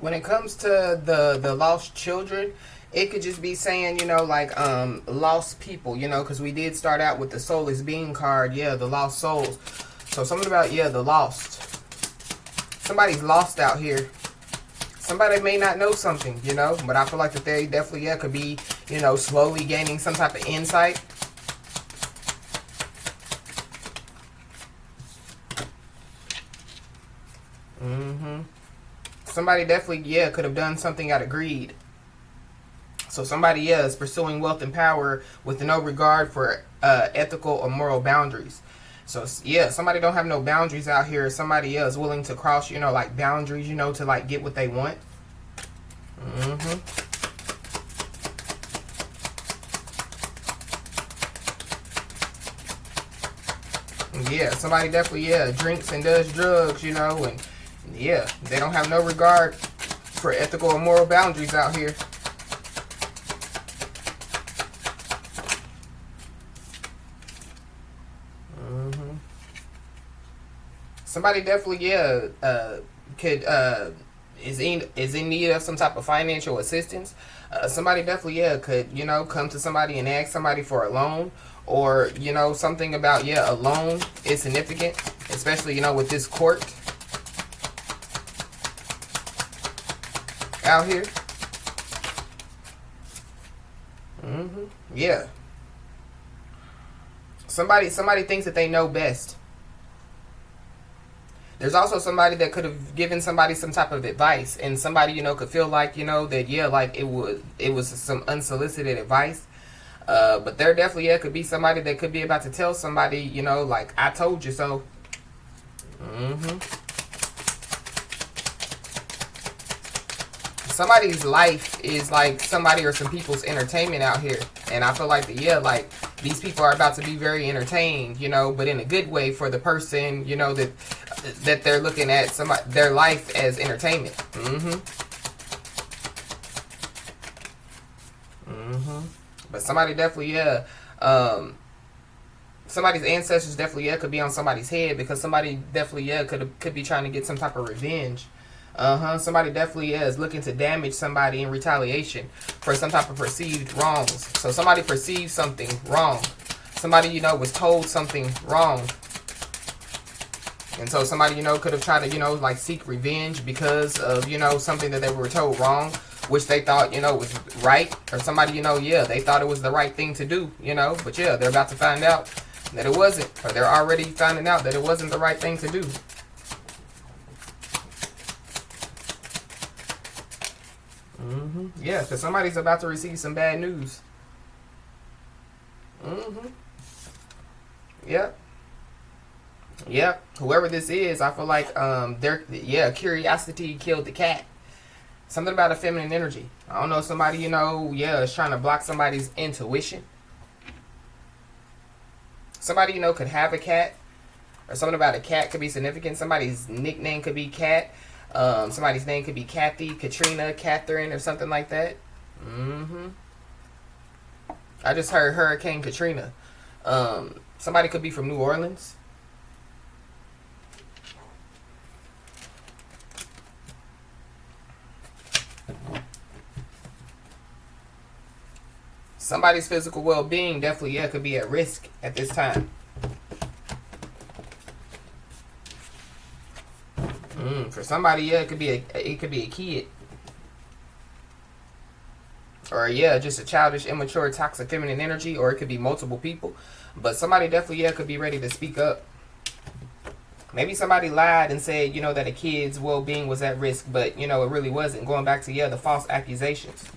When it comes to the lost children, it could just be saying, you know, like lost people, you know, because we did start out with the soulless being card, yeah, the lost souls. So something about, yeah, the lost. Somebody's lost out here. Somebody may not know something, you know, but I feel like that they definitely, yeah, could be, you know, slowly gaining some type of insight. Somebody definitely, yeah, could have done something out of greed. So somebody, yeah, is pursuing wealth and power with no regard for ethical or moral boundaries. So, yeah, somebody don't have no boundaries out here. Somebody else is willing to cross, you know, like boundaries, you know, to like get what they want. Yeah, somebody definitely, yeah, drinks and does drugs, you know, and yeah, they don't have no regard for ethical or moral boundaries out here. Somebody definitely, yeah, could is in need of some type of financial assistance. Somebody definitely, yeah, could, you know, come to somebody and ask somebody for a loan, or, you know, something about, yeah, a loan is significant, especially, you know, with this court out here. Yeah. Somebody thinks that they know best. There's also somebody that could have given somebody some type of advice, and somebody, you know, could feel like, you know, that, yeah, like it was some unsolicited advice. But there definitely, yeah, could be somebody that could be about to tell somebody, you know, like, I told you so. Somebody's life is like somebody or some people's entertainment out here. And I feel like, yeah, like these people are about to be very entertained, you know, but in a good way for the person, you know, that they're looking at their life as entertainment. But somebody definitely, yeah, somebody's ancestors definitely, yeah, could be on somebody's head, because somebody definitely, yeah, could be trying to get some type of revenge. Somebody definitely, yeah, is looking to damage somebody in retaliation for some type of perceived wrongs. So somebody perceived something wrong. Somebody, you know, was told something wrong. And so somebody, you know, could have tried to, you know, like seek revenge because of, you know, something that they were told wrong, which they thought, you know, was right. Or somebody, you know, yeah, they thought it was the right thing to do, you know. But yeah, they're about to find out that it wasn't. Or they're already finding out that it wasn't the right thing to do. Yeah, because somebody's about to receive some bad news. Yep. Yep. Whoever this is, I feel like curiosity killed the cat. Something about a feminine energy. I don't know, somebody, you know, yeah, is trying to block somebody's intuition. Somebody, you know, could have a cat, or something about a cat could be significant. Somebody's nickname could be Cat. Somebody's name could be Kathy, Katrina, Catherine, or something like that. I just heard Hurricane Katrina. Somebody could be from New Orleans. Somebody's physical well-being definitely, yeah, could be at risk at this time. For somebody, yeah, it could be a kid, or yeah, just a childish, immature, toxic, feminine energy, or it could be multiple people. But somebody definitely, yeah, could be ready to speak up. Maybe somebody lied and said, you know, that a kid's well-being was at risk, but, you know, it really wasn't. Going back to, yeah, the false accusations.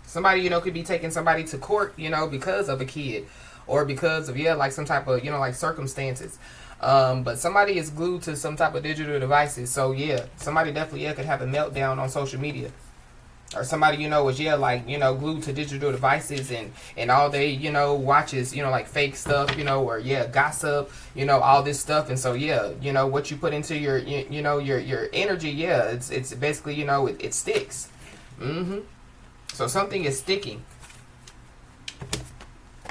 Somebody, you know, could be taking somebody to court, you know, because of a kid. Or because of, yeah, like some type of, you know, like circumstances. But somebody is glued to some type of digital devices. So, yeah, somebody definitely, yeah, could have a meltdown on social media. Or somebody, you know, was, yeah, like, you know, glued to digital devices and all they, you know, watches, you know, like fake stuff, you know, or, yeah, gossip, you know, all this stuff. And so, yeah, you know, what you put into your, you know, your energy, yeah, it's basically, you know, it sticks. So something is sticking.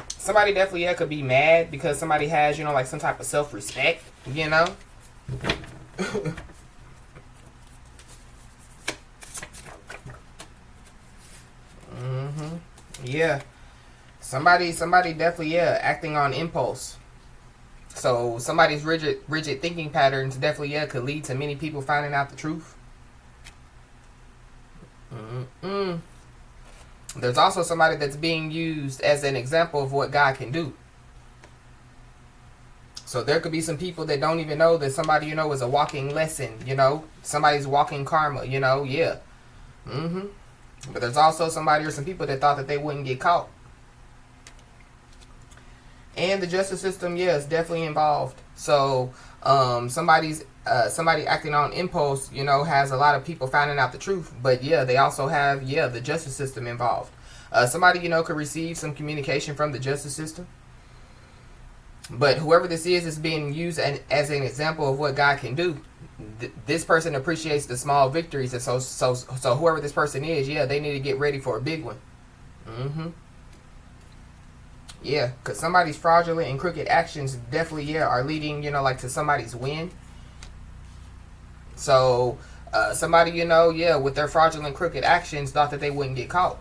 Somebody definitely, yeah, could be mad because somebody has, you know, like some type of self-respect, you know. Yeah. Somebody definitely, yeah, acting on impulse. So somebody's rigid thinking patterns definitely, yeah, could lead to many people finding out the truth. There's also somebody that's being used as an example of what God can do. So there could be some people that don't even know that somebody, you know, is a walking lesson, you know. Somebody's walking karma, you know, yeah. But there's also somebody or some people that thought that they wouldn't get caught. And the justice system, yeah, is definitely involved. So somebody acting on impulse, you know, has a lot of people finding out the truth. But yeah, they also have, yeah, the justice system involved. Somebody, you know, could receive some communication from the justice system. But whoever this is being used as an example of what God can do. This person appreciates the small victories, and so whoever this person is, yeah, they need to get ready for a big one. Yeah, because somebody's fraudulent and crooked actions definitely, yeah, are leading, you know, like to somebody's win. So somebody, you know, yeah, with their fraudulent crooked actions thought that they wouldn't get caught.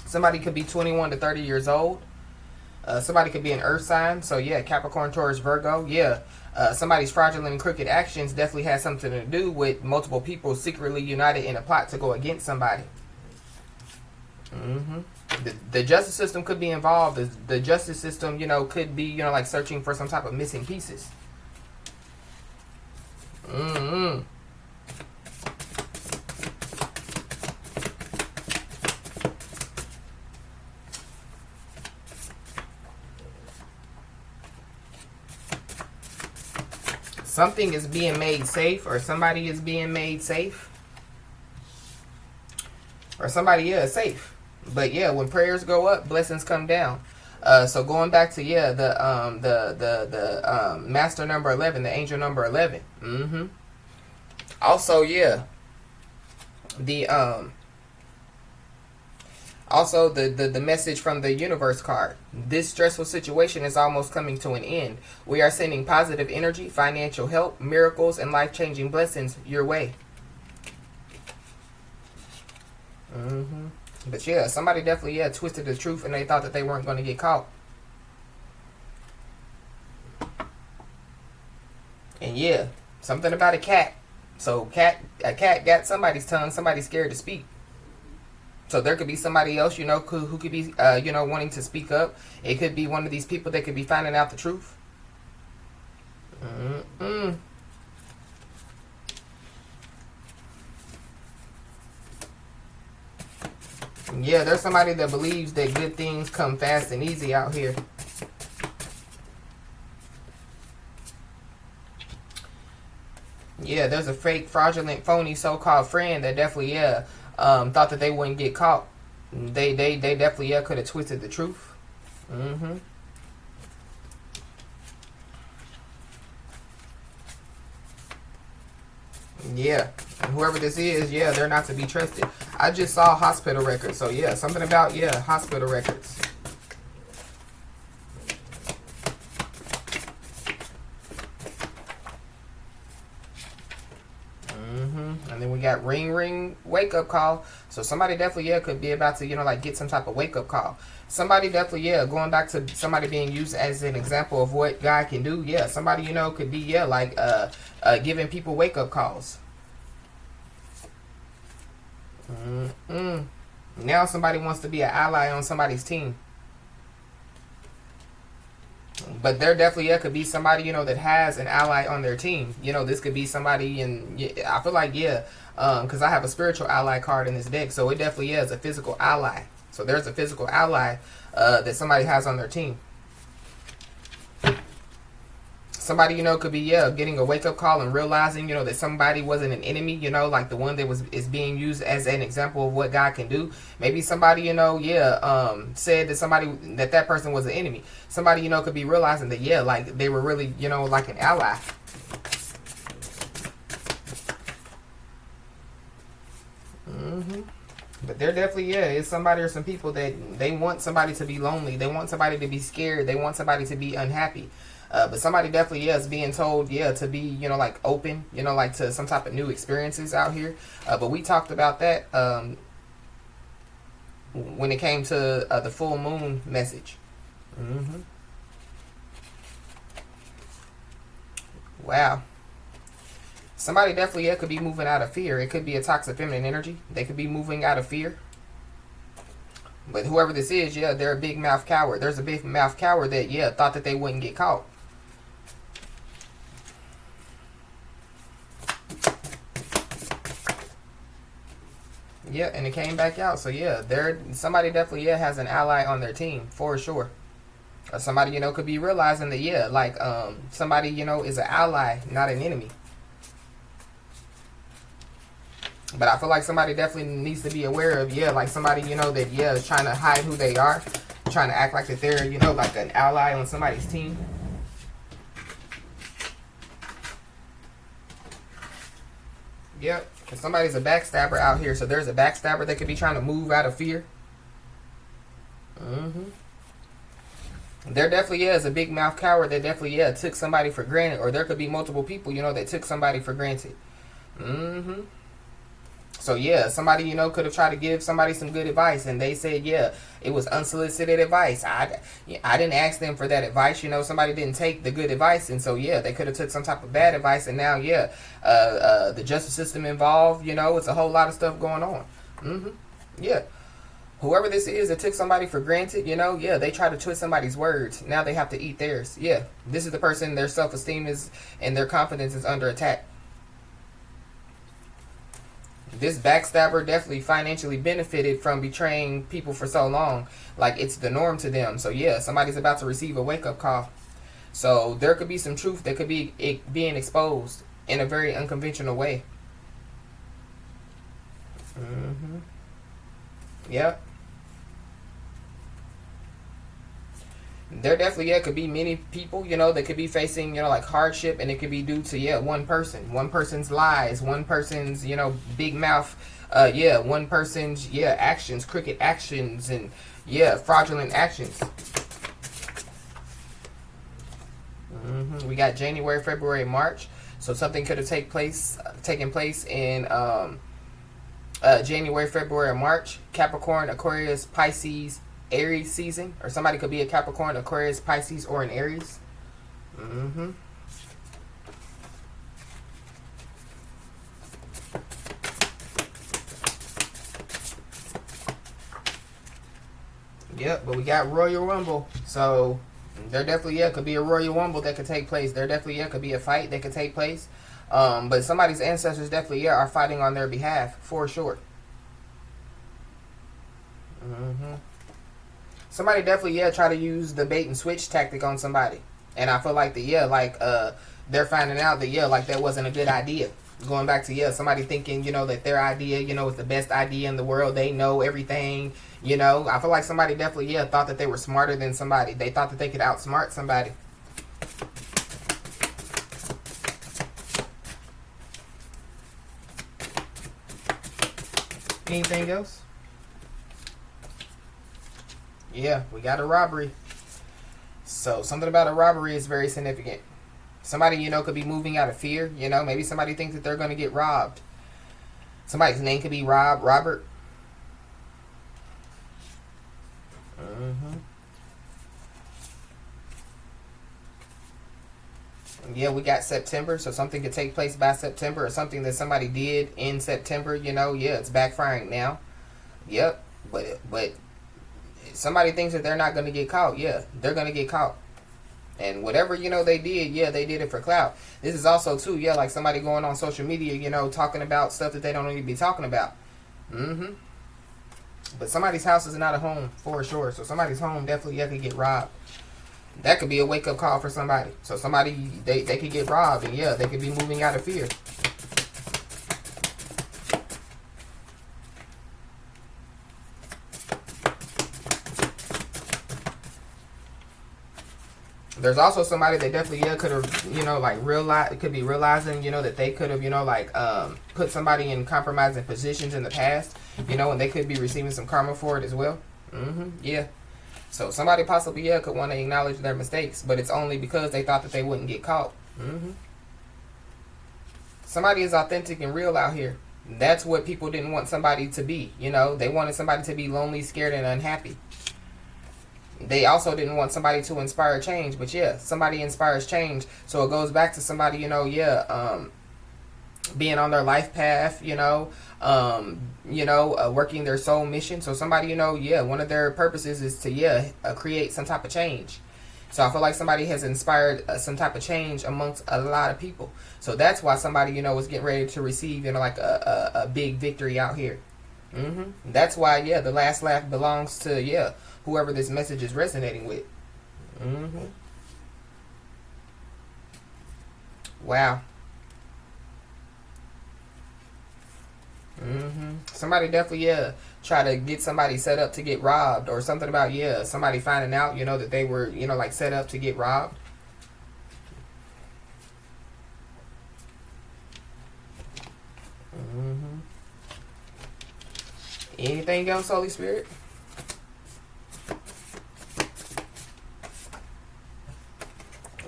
Somebody could be 21 to 30 years old. Somebody could be an earth sign. So yeah, Capricorn, Taurus, Virgo. Yeah. Somebody's fraudulent and crooked actions definitely has something to do with multiple people secretly united in a plot to go against somebody. The justice system could be involved. The justice system, you know, could be, you know, like searching for some type of missing pieces. Something is being made safe, or somebody is being made safe, or somebody, yeah, is safe. But yeah, when prayers go up, blessings come down. So going back to, yeah, the master number 11, the angel number 11. Also, yeah, the also the message from the universe card. This stressful situation is almost coming to an end. We are sending positive energy, financial help, miracles, and life-changing blessings your way. But yeah, somebody definitely, yeah, twisted the truth and they thought that they weren't going to get caught. And yeah, something about a cat. So a cat got somebody's tongue. Somebody's scared to speak. So there could be somebody else, you know, who could be, you know, wanting to speak up. It could be one of these people that could be finding out the truth. Yeah, there's somebody that believes that good things come fast and easy out here. Yeah, there's a fake, fraudulent, phony, so-called friend that definitely, yeah, thought that they wouldn't get caught. They definitely, yeah, could have twisted the truth. Yeah, and whoever this is, yeah, they're not to be trusted. I just saw hospital records, so yeah, something about, yeah, hospital records. And then we got ring ring wake up call. So somebody definitely, yeah, could be about to, you know, like get some type of wake up call. Somebody definitely, yeah, going back to somebody being used as an example of what God can do. Yeah, somebody, you know, could be, yeah, like giving people wake up calls. Now somebody wants to be an ally on somebody's team. But there definitely, yeah, could be somebody, that has an ally on their team. This could be somebody, and yeah, I feel like, yeah, because I have a spiritual ally card in this deck, so it definitely is a physical ally. So there's a physical ally that somebody has on their team. Somebody, could be, yeah, getting a wake-up call and realizing, that somebody wasn't an enemy, like the one that is being used as an example of what God can do. Maybe somebody, said that that person was an enemy. Somebody, could be realizing that, yeah, like they were really, like an ally. But there definitely, yeah, is somebody or some people that they want somebody to be lonely. They want somebody to be scared. They want somebody to be unhappy. But somebody definitely, yeah, is being told, yeah, to be, like open, like to some type of new experiences out here. But we talked about that when it came to the full moon message. Wow. Somebody definitely, yeah, could be moving out of fear. It could be a toxic feminine energy. They could be moving out of fear. But whoever this is, yeah, they're a big mouth coward. There's a big mouth coward that, yeah, thought that they wouldn't get caught. Yeah, and it came back out. So yeah, somebody definitely, yeah, has an ally on their team for sure. Or somebody, could be realizing that, yeah, like somebody, is an ally, not an enemy. But I feel like somebody definitely needs to be aware of, yeah, like somebody, that, yeah, is trying to hide who they are, trying to act like that they're, like an ally on somebody's team. Yep, because somebody's a backstabber out here. So there's a backstabber that could be trying to move out of fear. There definitely is a big mouth coward that definitely, yeah, took somebody for granted. Or there could be multiple people, that took somebody for granted. So yeah, somebody, could have tried to give somebody some good advice, and they said, yeah, it was unsolicited advice. I didn't ask them for that advice. Somebody didn't take the good advice, and so yeah, they could have took some type of bad advice, and now, yeah, the justice system involved. It's a whole lot of stuff going on. Yeah. Whoever this is that took somebody for granted, yeah, they try to twist somebody's words. Now they have to eat theirs. Yeah, this is the person, their self-esteem is, and their confidence is under attack. This backstabber definitely financially benefited from betraying people for so long. Like, it's the norm to them. So yeah, somebody's about to receive a wake-up call. So there could be some truth that could be being exposed in a very unconventional way. Yep. There definitely, yeah, could be many people, that could be facing, like hardship, and it could be due to, yeah, one person's lies, one person's, big mouth, yeah, one person's, yeah, actions, crooked actions, and yeah, fraudulent actions. We got January, February, March. So something could have taken place in January, February, March. Capricorn, Aquarius, Pisces, Aries season, or somebody could be a Capricorn, Aquarius, Pisces, or an Aries. Yep, but we got Royal Rumble, so there definitely, yeah, could be a Royal Rumble that could take place. There definitely, yeah, could be a fight that could take place. But somebody's ancestors definitely, yeah, are fighting on their behalf for sure. Somebody definitely, yeah, try to use the bait and switch tactic on somebody. And I feel like they're finding out that, yeah, like that wasn't a good idea. Going back to, yeah, somebody thinking, that their idea, is the best idea in the world. They know everything, I feel like somebody definitely, yeah, thought that they were smarter than somebody. They thought that they could outsmart somebody. Anything else? Yeah, we got a robbery. So something about a robbery is very significant. Somebody, could be moving out of fear. Maybe somebody thinks that they're going to get robbed. Somebody's name could be Robert. Yeah, we got September, so something could take place by September, or something that somebody did in September. Yeah, it's backfiring now. Yep, but somebody thinks that they're not going to get caught. Yeah, they're going to get caught. And whatever, they did, they did it for clout. This is also, too, like somebody going on social media, talking about stuff that they don't need to be talking about. But somebody's house is not a home, for sure. So somebody's home definitely, could get robbed. That could be a wake-up call for somebody. So somebody, they could get robbed, and, they could be moving out of fear. There's also somebody that definitely, could have, like, could be realizing, that they could have, like, put somebody in compromising positions in the past, and they could be receiving some karma for it as well. Yeah. So somebody possibly, could want to acknowledge their mistakes, but it's only because they thought that they wouldn't get caught. Somebody is authentic and real out here. That's what people didn't want somebody to be, They wanted somebody to be lonely, scared, and unhappy. They also didn't want somebody to inspire change, but somebody inspires change. So it goes back to somebody, being on their life path, working their soul mission. So somebody, one of their purposes is to, create some type of change. So I feel like somebody has inspired some type of change amongst a lot of people. So that's why somebody, is getting ready to receive, like a big victory out here. That's why, the last laugh belongs to, whoever this message is resonating with. Wow. Somebody definitely, try to get somebody set up to get robbed, or something about, somebody finding out, that they were, like set up to get robbed. Anything else, Holy Spirit?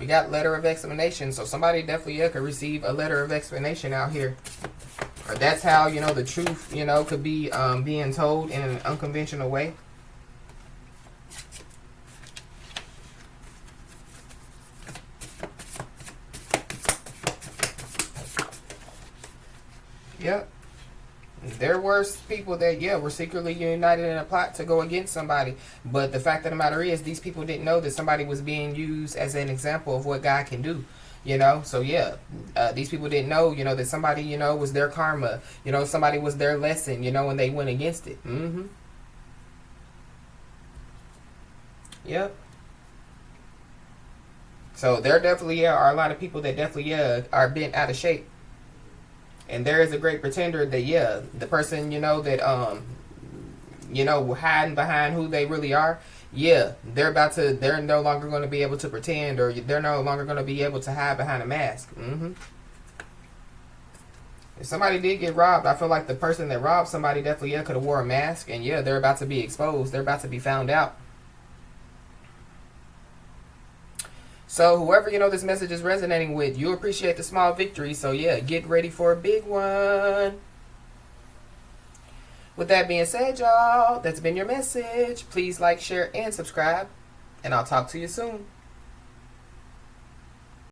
We got letter of explanation, so somebody definitely, could receive a letter of explanation out here. Or that's how, the truth, could be being told in an unconventional way. Yep. There were people that, were secretly united in a plot to go against somebody. But the fact of the matter is, these people didn't know that somebody was being used as an example of what God can do. So these people didn't know, that somebody, was their karma. Somebody was their lesson, and they went against it. Yep. So there definitely are a lot of people that definitely, are bent out of shape. And there is a great pretender that, the person, that, hiding behind who they really are, they're no longer going to be able to pretend, or they're no longer going to be able to hide behind a mask. If somebody did get robbed, I feel like the person that robbed somebody definitely, could have wore a mask, and they're about to be exposed. They're about to be found out. So whoever, this message is resonating with, you appreciate the small victory. So get ready for a big one. With that being said, y'all, that's been your message. Please like, share, and subscribe. And I'll talk to you soon.